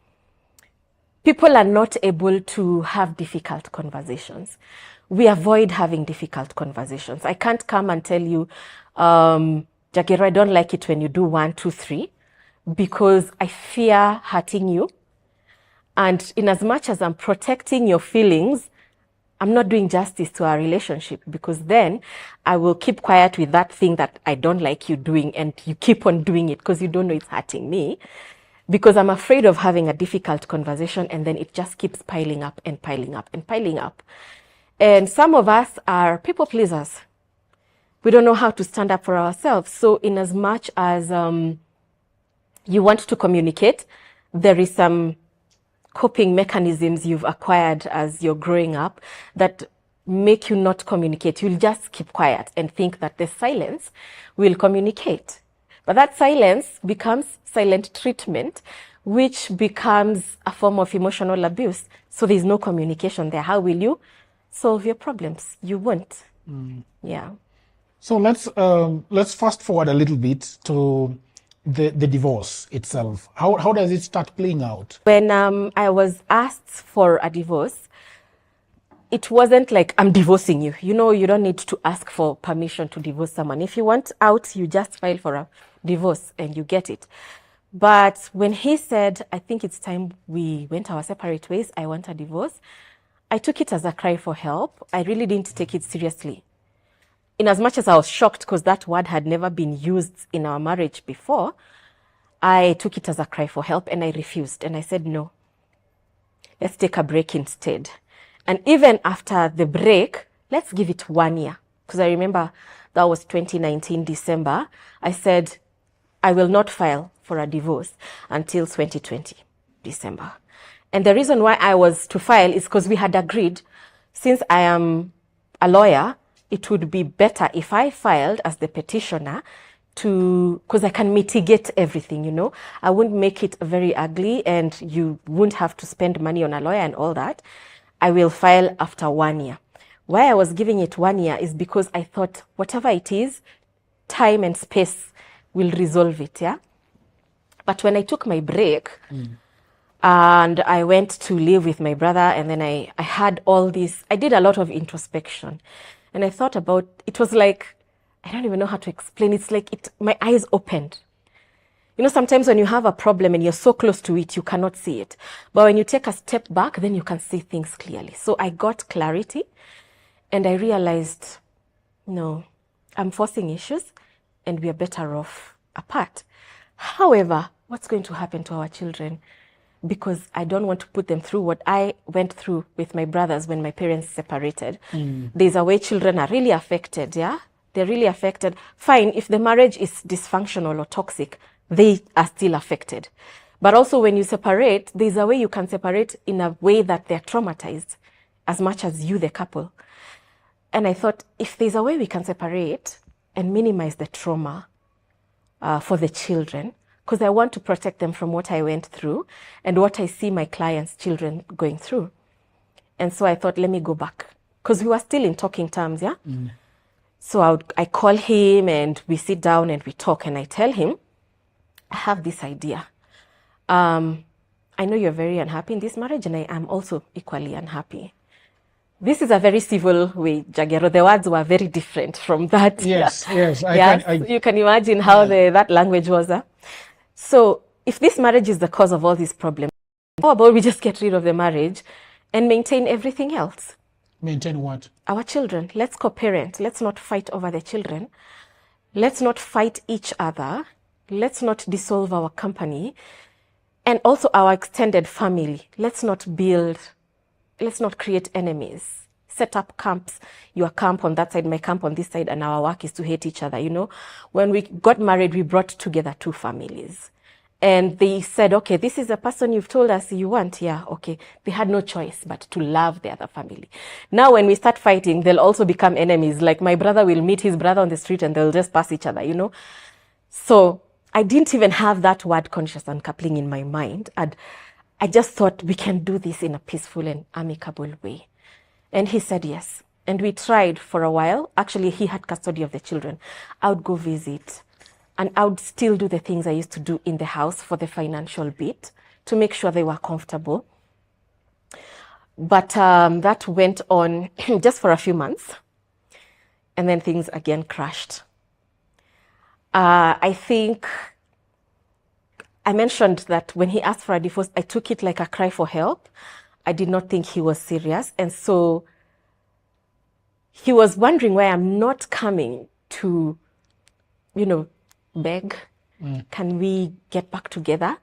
people are not able to have difficult conversations. We avoid having difficult conversations. I can't come and tell you, Jagero, I don't like it when you do 1, 2, 3, because I fear hurting you. And in as much as I'm protecting your feelings, I'm not doing justice to our relationship, because then I will keep quiet with that thing that I don't like you doing, and you keep on doing it because you don't know it's hurting me, because I'm afraid of having a difficult conversation, and then it just keeps piling up and piling up and piling up. And some of us are people pleasers. We don't know how to stand up for ourselves. So in as much as you want to communicate, there is some coping mechanisms you've acquired as you're growing up that make you not communicate. You'll just keep quiet and think that the silence will communicate. But that silence becomes silent treatment, which becomes a form of emotional abuse. So there's no communication there. How will you solve your problems? You won't. Yeah.
So let's fast forward a little bit to the divorce itself. How does it start playing out?
When I was asked for a divorce, it wasn't like, I'm divorcing you. You don't need to ask for permission to divorce someone. If you want out, you just file for a divorce and you get it. But when he said, I think it's time we went our separate ways, I want a divorce, I took it as a cry for help. I really didn't take it seriously. In as much as I was shocked because that word had never been used in our marriage before, I took it as a cry for help and I refused. And I said, no, let's take a break instead. And even after the break, let's give it 1 year. Because I remember that was 2019, December. I said, I will not file for a divorce until 2020, December. And the reason why I was to file is because we had agreed, since I am a lawyer, it would be better if I filed as the petitioner because I can mitigate everything, I wouldn't make it very ugly and you wouldn't have to spend money on a lawyer and all that. I will file after 1 year. Why I was giving it 1 year is because I thought whatever it is, time and space will resolve it, yeah? But when I took my break and I went to live with my brother, and then I had all this, I did a lot of introspection. And I thought about, it was like, I don't even know how to explain. It's like my eyes opened. You know, sometimes when you have a problem and you're so close to it, you cannot see it. But when you take a step back, then you can see things clearly. So I got clarity and I realized, no, I'm forcing issues and we are better off apart. However, what's going to happen to our children? Because I don't want to put them through what I went through with my brothers when my parents separated. There's a way children are really affected, yeah? They're really affected. Fine, if the marriage is dysfunctional or toxic, they are still affected. But also when you separate, there's a way you can separate in a way that they're traumatized as much as you, the couple. And I thought, if there's a way we can separate and minimize the trauma for the children, because I want to protect them from what I went through and what I see my clients' children going through. And so I thought, let me go back. Because we were still in talking terms, yeah? So I call him and we sit down and we talk, and I tell him, I have this idea. I know you're very unhappy in this marriage, and I am also equally unhappy. This is a very civil way, Jagero. The words were very different from that.
Yes.
You can imagine how that language was. So if this marriage is the cause of all these problems, how about we just get rid of the marriage and maintain everything else?
Maintain what?
Our children. Let's co-parent. Let's not fight over the children. Let's not fight each other. Let's not dissolve our company and also our extended family. Let's not create enemies. Set up camps. Your camp on that side, my camp on this side, and our work is to hate each other. You know, when we got married, we brought together 2 families. And they said, okay, this is the person you've told us you want. Yeah, okay. They had no choice but to love the other family. Now, when we start fighting, they'll also become enemies. Like my brother will meet his brother on the street and they'll just pass each other, you know. So I didn't even have that word conscious uncoupling in my mind. And I just thought we can do this in a peaceful and amicable way. And he said yes. And we tried for a while. Actually, he had custody of the children. I would go visit. And I would still do the things I used to do in the house for the financial bit to make sure they were comfortable. But that went on just for a few months. And then things again crashed. I think I mentioned that when he asked for a divorce, I took it like a cry for help. I did not think he was serious. And so he was wondering why I'm not coming to, you know, beg. Can we get back together?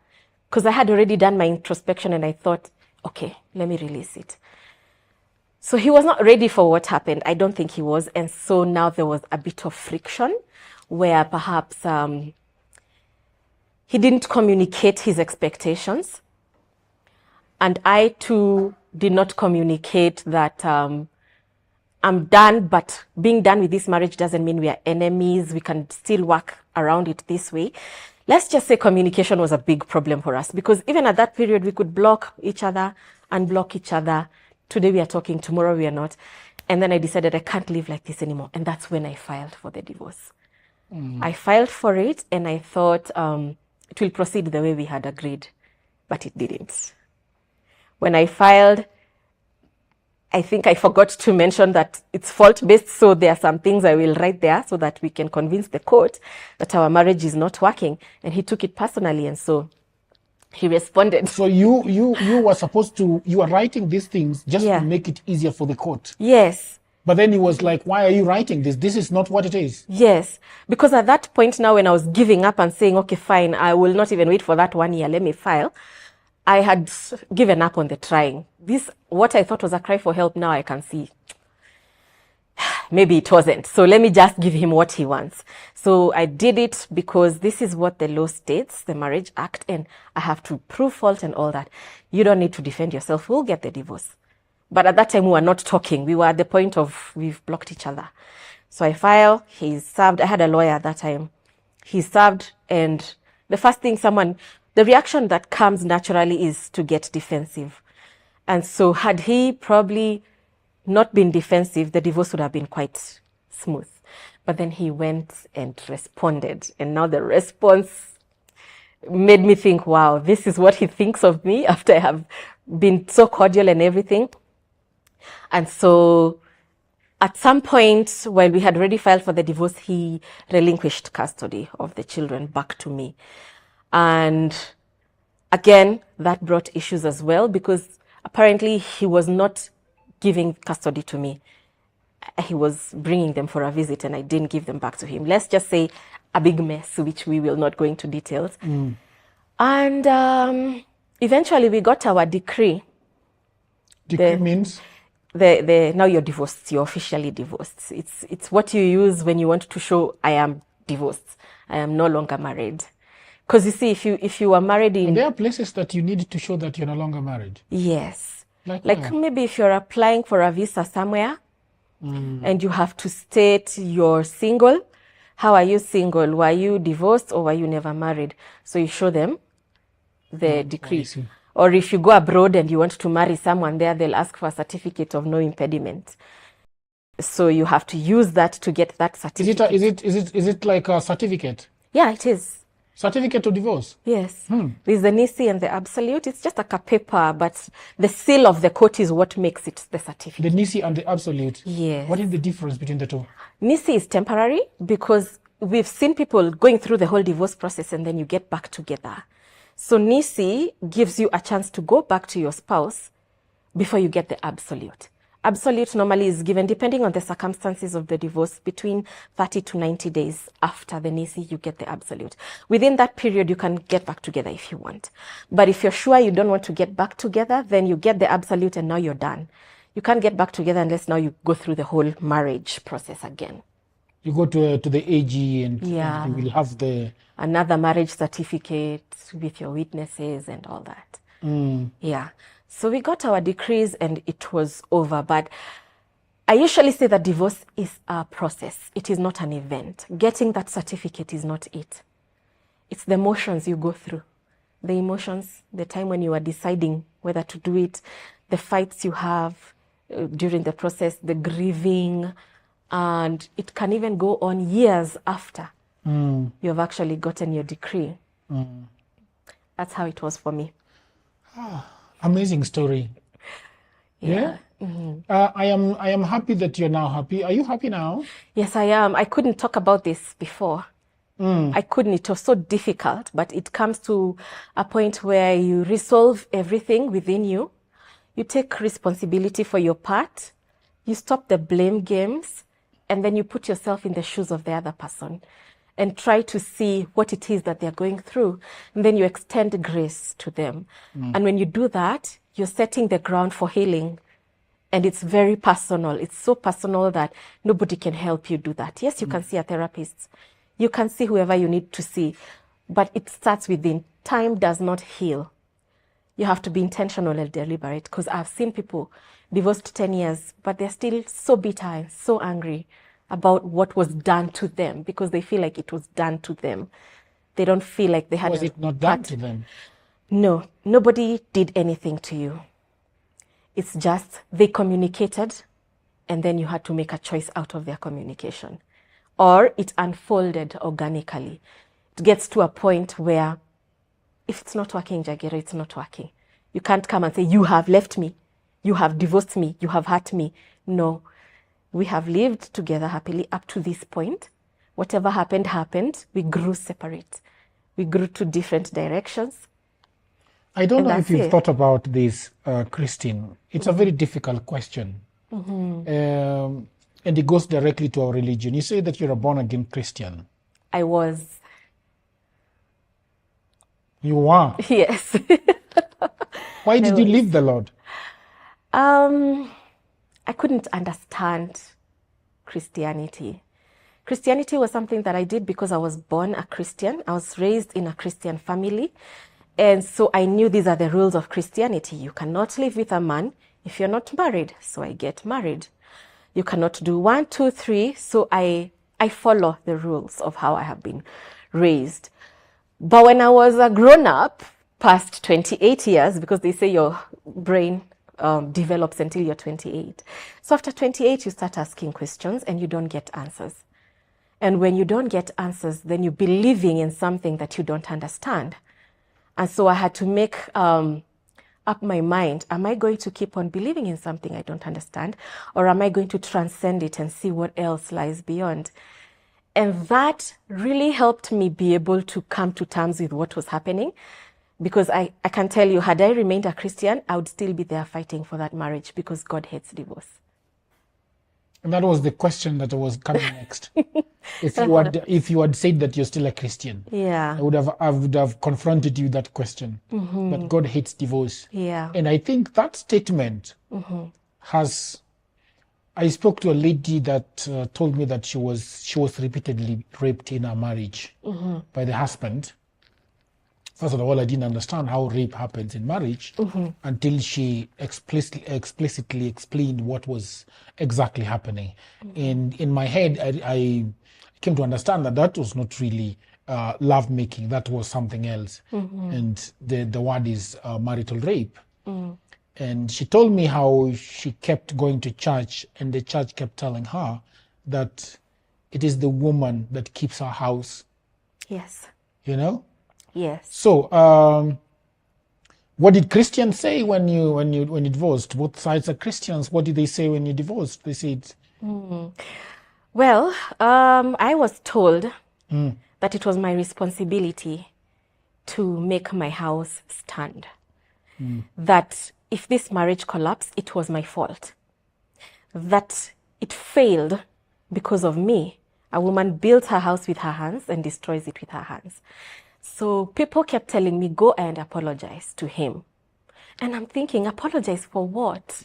Because I had already done my introspection and I thought, okay, let me release it. So he was not ready for what happened. I don't think he was. And so now there was a bit of friction where perhaps he didn't communicate his expectations. And I too did not communicate that I'm done, but being done with this marriage doesn't mean we are enemies. We can still work around it this way. Let's just say communication was a big problem for us, because even at that period, we could block each other, unblock each other. Today we are talking, tomorrow we are not. And then I decided I can't live like this anymore. And that's when I filed for the divorce. I filed for it and I thought it will proceed the way we had agreed, but it didn't. When I filed, I think I forgot to mention that it's fault-based, so there are some things I will write there so that we can convince the court that our marriage is not working. And he took it personally, and so he responded.
So you were supposed to, you were writing these things just to make it easier for the court.
Yes.
But then he was like, why are you writing this? This is not what it is.
Yes. Because at that point now, when I was giving up and saying, okay, fine, I will not even wait for that 1 year, let me file, I had given up on the trying. This, what I thought was a cry for help, now I can see maybe it wasn't. So let me just give him what he wants. So I did it because this is what the law states, the Marriage Act, and I have to prove fault and all that. You don't need to defend yourself. We'll get the divorce. But at that time, we were not talking. We were at the point of we've blocked each other. So I filed. He served. I had a lawyer at that time. He served. And the first thing the reaction that comes naturally is to get defensive. And so had he probably not been defensive, the divorce would have been quite smooth. But then he went and responded. And now the response made me think, wow, this is what he thinks of me after I have been so cordial and everything. And so at some point, while we had already filed for the divorce, he relinquished custody of the children back to me. And again, that brought issues as well, because apparently he was not giving custody to me. He was bringing them for a visit and I didn't give them back to him. Let's just say a big mess, which we will not go into details. And eventually we got our decree.
Decree means?
Now you're divorced. You're officially divorced. It's what you use when you want to show I am divorced. I am no longer married. Because you see, if you are married in...
There are places that you need to show that you're no longer married.
Yes.
Like
maybe if you're applying for a visa somewhere, and you have to state you're single. How are you single? Were you divorced or were you never married? So you show them the decree. Or if you go abroad and you want to marry someone there, they'll ask for a certificate of no impediment. So you have to use that to get that certificate.
Is it like a certificate?
Yeah, it is.
Certificate of divorce?
Yes. There's the nisi and the absolute. It's just like a paper, but the seal of the court is what makes it the certificate.
The nisi and the absolute?
Yes.
What is the difference between the two?
Nisi is temporary because we've seen people going through the whole divorce process and then you get back together. So nisi gives you a chance to go back to your spouse before you get the absolute. Absolute normally is given, depending on the circumstances of the divorce, between 30 to 90 days after the nisi, you get the absolute. Within that period, you can get back together if you want. But if you're sure you don't want to get back together, then you get the absolute and now you're done. You can't get back together unless now you go through the whole marriage process again.
You go to the AG and you will have
another marriage certificate with your witnesses and all that. Yeah. So we got our decrees and it was over. But I usually say that divorce is a process. It is not an event. Getting that certificate is not it. It's the emotions you go through. The emotions, the time when you are deciding whether to do it, the fights you have during the process, the grieving, and it can even go on years after you have actually gotten your decree. That's how it was for me.
Amazing story. Yeah. I am happy that you're now happy. Are you happy now?
Yes, I am. I couldn't talk about this before. I couldn't. It was so difficult, but it comes to a point where you resolve everything within you. You take responsibility for your part. You stop the blame games, and then you put yourself in the shoes of the other person and try to see what it is that they're going through. And then you extend grace to them. And when you do that, you're setting the ground for healing. And it's very personal. It's so personal that nobody can help you do that. Yes, you can see a therapist. You can see whoever you need to see. But it starts within. Time does not heal. You have to be intentional and deliberate. Because I've seen people divorced 10 years, but they're still so bitter and so angry about what was done to them because they feel like it was done to them. They don't feel like they had...
Was it not done to them?
No, nobody did anything to you. It's just they communicated and then you had to make a choice out of their communication. Or it unfolded organically. It gets to a point where if it's not working, Jagera, it's not working. You can't come and say, you have left me, you have divorced me, you have hurt me. No. We have lived together happily up to this point. Whatever happened, happened. We grew separate. We grew to different directions.
I don't know if you've thought about this, Christine. It's a very difficult question. And it goes directly to our religion. You say that you're a born-again Christian.
I was.
You were?
Yes.
Why did you leave the Lord?
I couldn't understand Christianity. Christianity was something that I did because I was born a Christian. I was raised in a Christian family. And so I knew these are the rules of Christianity. You cannot live with a man if you're not married. So I get married. You cannot do 1, 2, 3. So I follow the rules of how I have been raised. But when I was a grown-up, past 28 years, because they say your brain develops until you're 28. So after 28, you start asking questions and you don't get answers. And when you don't get answers, then you're believing in something that you don't understand. And so I had to make up my mind. Am I going to keep on believing in something I don't understand? Or am I going to transcend it and see what else lies beyond? And that really helped me be able to come to terms with what was happening. Because I can tell you, had I remained a Christian, I would still be there fighting for that marriage because God hates divorce.
And that was the question that was coming next. If you had said that you're still a Christian,
Yeah.
I would have confronted you that question. That God hates divorce.
Yeah.
And I think that statement has. I spoke to a lady that told me that she was repeatedly raped in her marriage by the husband. First of all, I didn't understand how rape happens in marriage until she explicitly explained what was exactly happening. And in my head, I came to understand that was not really love making. That was something else. And the word is marital rape. And she told me how she kept going to church, and the church kept telling her that it is the woman that keeps her house.
Yes.
You know.
Yes.
So, what did Christians say when you divorced? Both sides are Christians. What did they say when you divorced? They said,
Well, I was told that it was my responsibility to make my house stand. That if this marriage collapsed, it was my fault. That it failed because of me. A woman built her house with her hands and destroys it with her hands. So people kept telling me, go and apologize to him. And I'm thinking, apologize for what?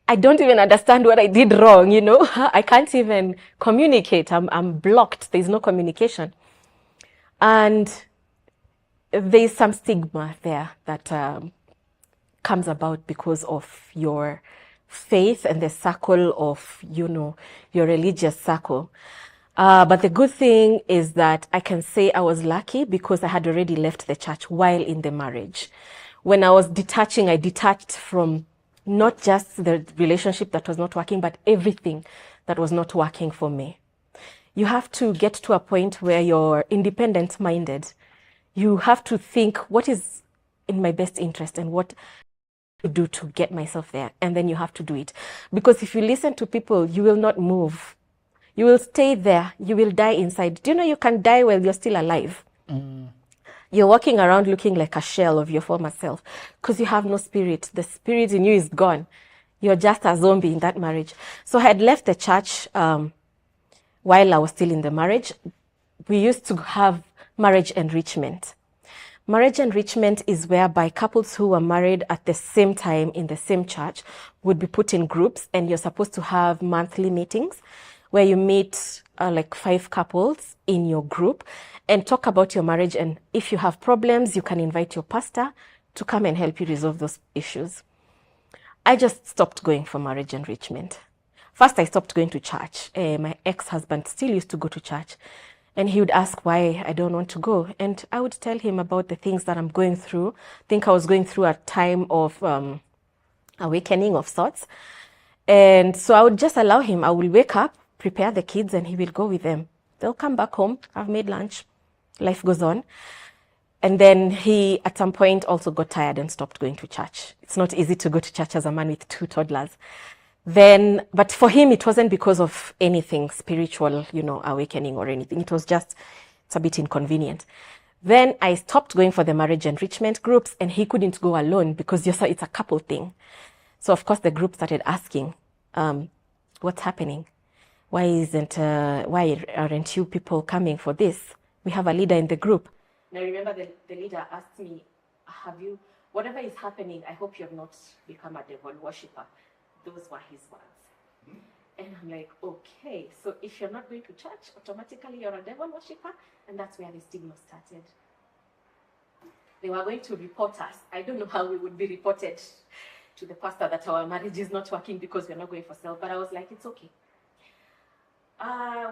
I don't even understand what I did wrong, you know? I can't even communicate. I'm blocked. There's no communication. And there's some stigma there that comes about because of your faith and the circle of, you know, your religious circle. But the good thing is that I can say I was lucky because I had already left the church while in the marriage. When I was detaching, I detached from not just the relationship that was not working, but everything that was not working for me. You have to get to a point where you're independent-minded. You have to think, what is in my best interest and what to do to get myself there, and then you have to do it. Because if you listen to people, you will not move. You will stay there. You will die inside. Do you know you can die while you're still alive? You're walking around looking like a shell of your former self because you have no spirit. The spirit in you is gone. You're just a zombie in that marriage. So I had left the church while I was still in the marriage. We used to have marriage enrichment. Marriage enrichment is whereby couples who were married at the same time in the same church would be put in groups, and you're supposed to have monthly meetings where you meet like 5 couples in your group and talk about your marriage. And if you have problems, you can invite your pastor to come and help you resolve those issues. I just stopped going for marriage enrichment. First, I stopped going to church. My ex-husband still used to go to church. And he would ask why I don't want to go. And I would tell him about the things that I'm going through. I think I was going through a time of awakening of sorts. And so I would just allow him. I will wake up, prepare the kids, and he will go with them. They'll come back home. I've made lunch. Life goes on. And then he, at some point, also got tired and stopped going to church. It's not easy to go to church as a man with 2 toddlers. Then, but for him, it wasn't because of anything spiritual, you know, awakening or anything. It was just, it's a bit inconvenient. Then I stopped going for the marriage enrichment groups, and he couldn't go alone because it's a couple thing. So of course the group started asking, what's happening? Why aren't you people coming for this? We have a leader in the group. And I remember the leader asked me, whatever is happening, I hope you have not become a devil worshipper. Those were his words. And I'm like, okay, so if you're not going to church, automatically you're a devil worshipper. And that's where the stigma started. They were going to report us. I don't know how we would be reported to the pastor that our marriage is not working because we're not going for sale. But I was like, it's okay.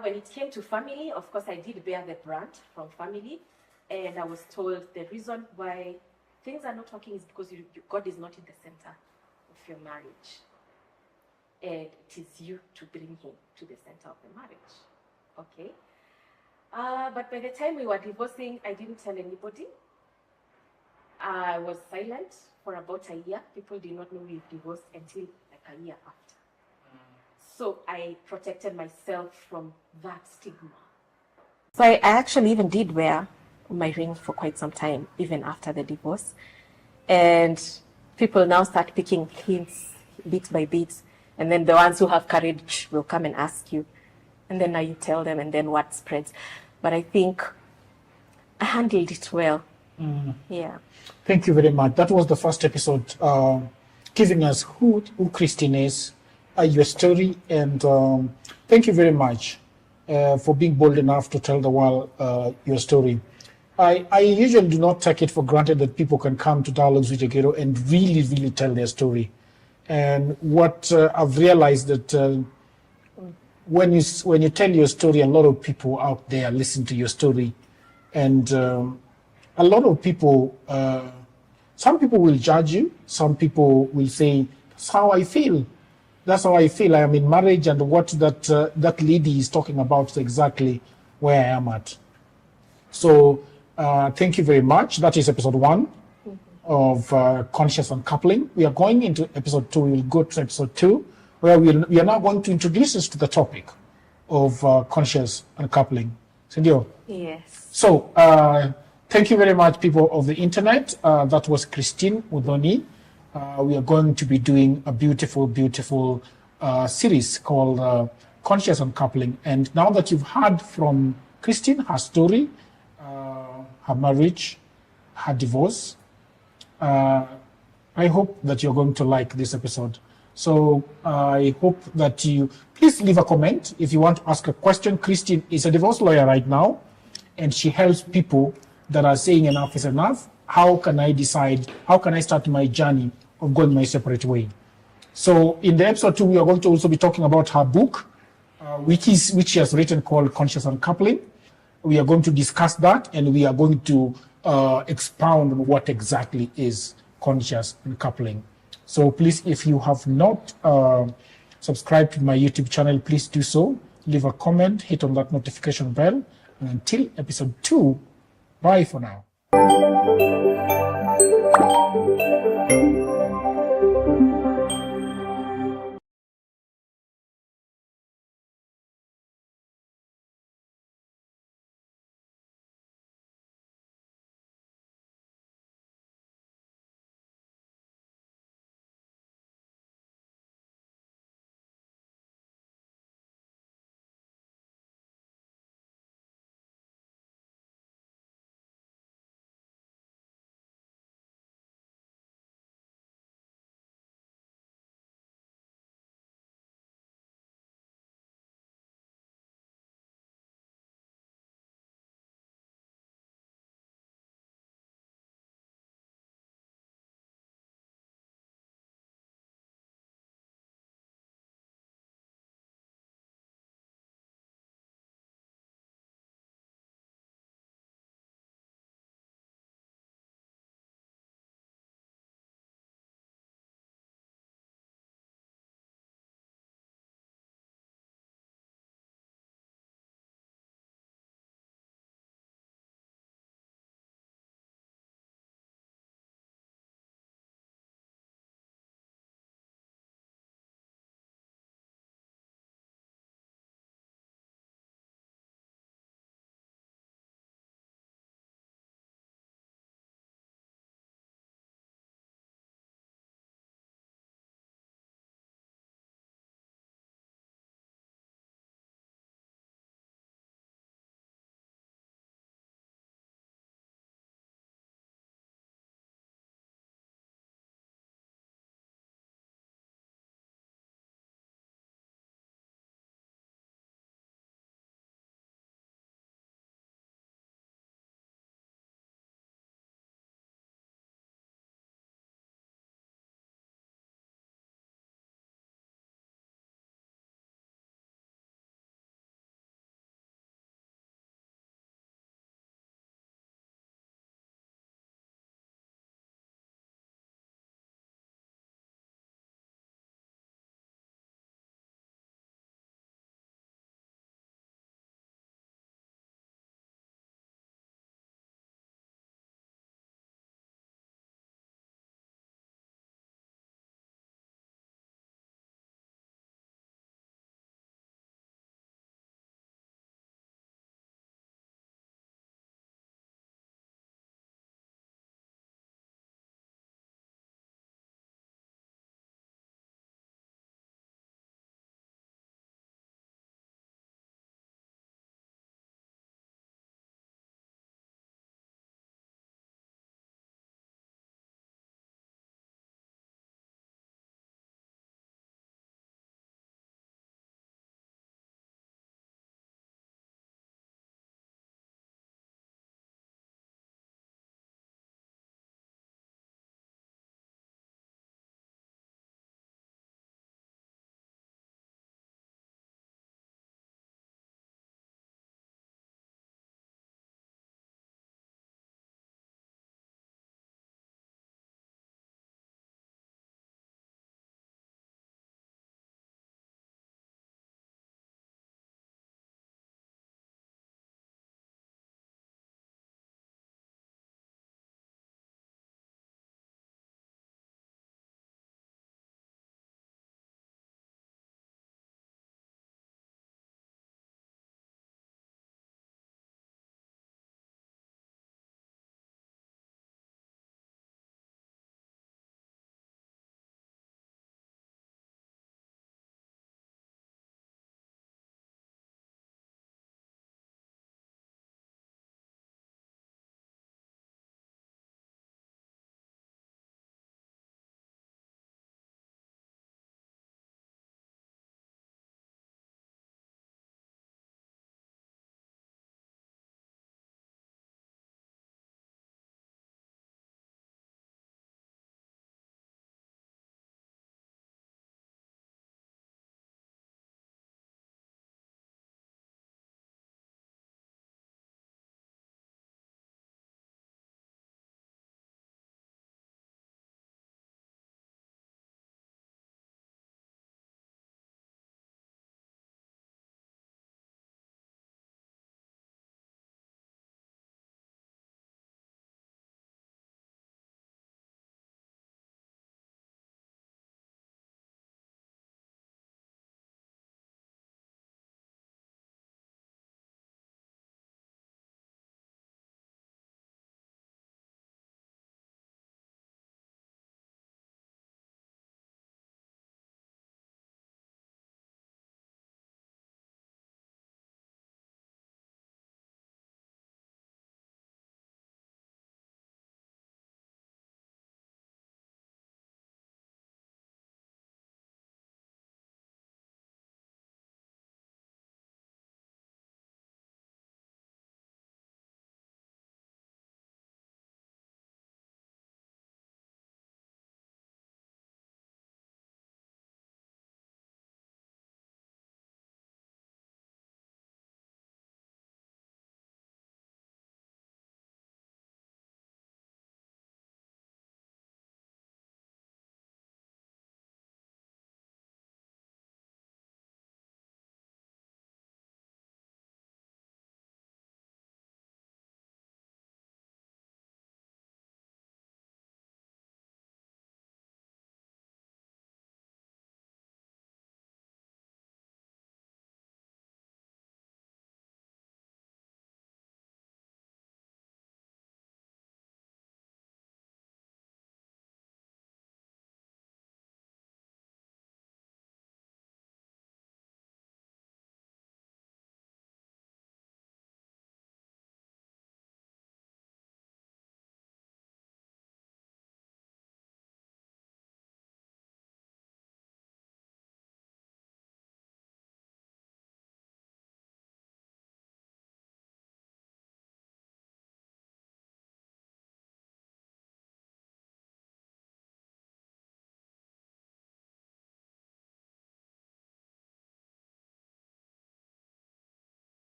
When it came to family, of course, I did bear the brunt from family. And I was told the reason why things are not working is because God is not in the center your marriage. And it is you to bring him to the center of the marriage. Okay? But by the time we were divorcing, I didn't tell anybody. I was silent for about a year. People did not know we divorced until like a year after. So I protected myself from that stigma. So I actually even did wear my ring for quite some time, even after the divorce. And people now start picking hints bit by bit. And then the ones who have courage will come and ask you. And then now you tell them, and then what spreads. But I think I handled it well. Yeah.
Thank you very much. That was the first episode, giving us who Christine is, your story, and thank you very much for being bold enough to tell the world your story. I usually do not take it for granted that people can come to Dialogues with Jagero and really, really tell their story. And what I've realized that when you tell your story, a lot of people out there listen to your story, and a lot of people, some people will judge you, some people will say, that's how I feel. That's how I feel. I am in marriage, and what that lady is talking about is exactly where I am at. So thank you very much. That is episode 1 of Conscious Uncoupling. We are going into episode 2. We will go to episode 2, where we are now going to introduce us to the topic of conscious uncoupling. Sindio?
Yes.
So thank you very much, people of the internet. That was Christine Udoni. We are going to be doing a beautiful, beautiful series called Conscious Uncoupling. And now that you've heard from Christine, her story, her marriage, her divorce, I hope that you're going to like this episode. So I hope that you please leave a comment if you want to ask a question. Christine is a divorce lawyer right now, and she helps people that are saying enough is enough. How can I decide? How can I start my journey of going my separate way? So in the episode 2, we are going to also be talking about her book, which she has written, called Conscious Uncoupling. We are going to discuss that, and we are going to expound on what exactly is conscious uncoupling. So please, if you have not subscribed to my YouTube channel, please do so. Leave a comment, hit on that notification bell. And until episode 2, bye for now.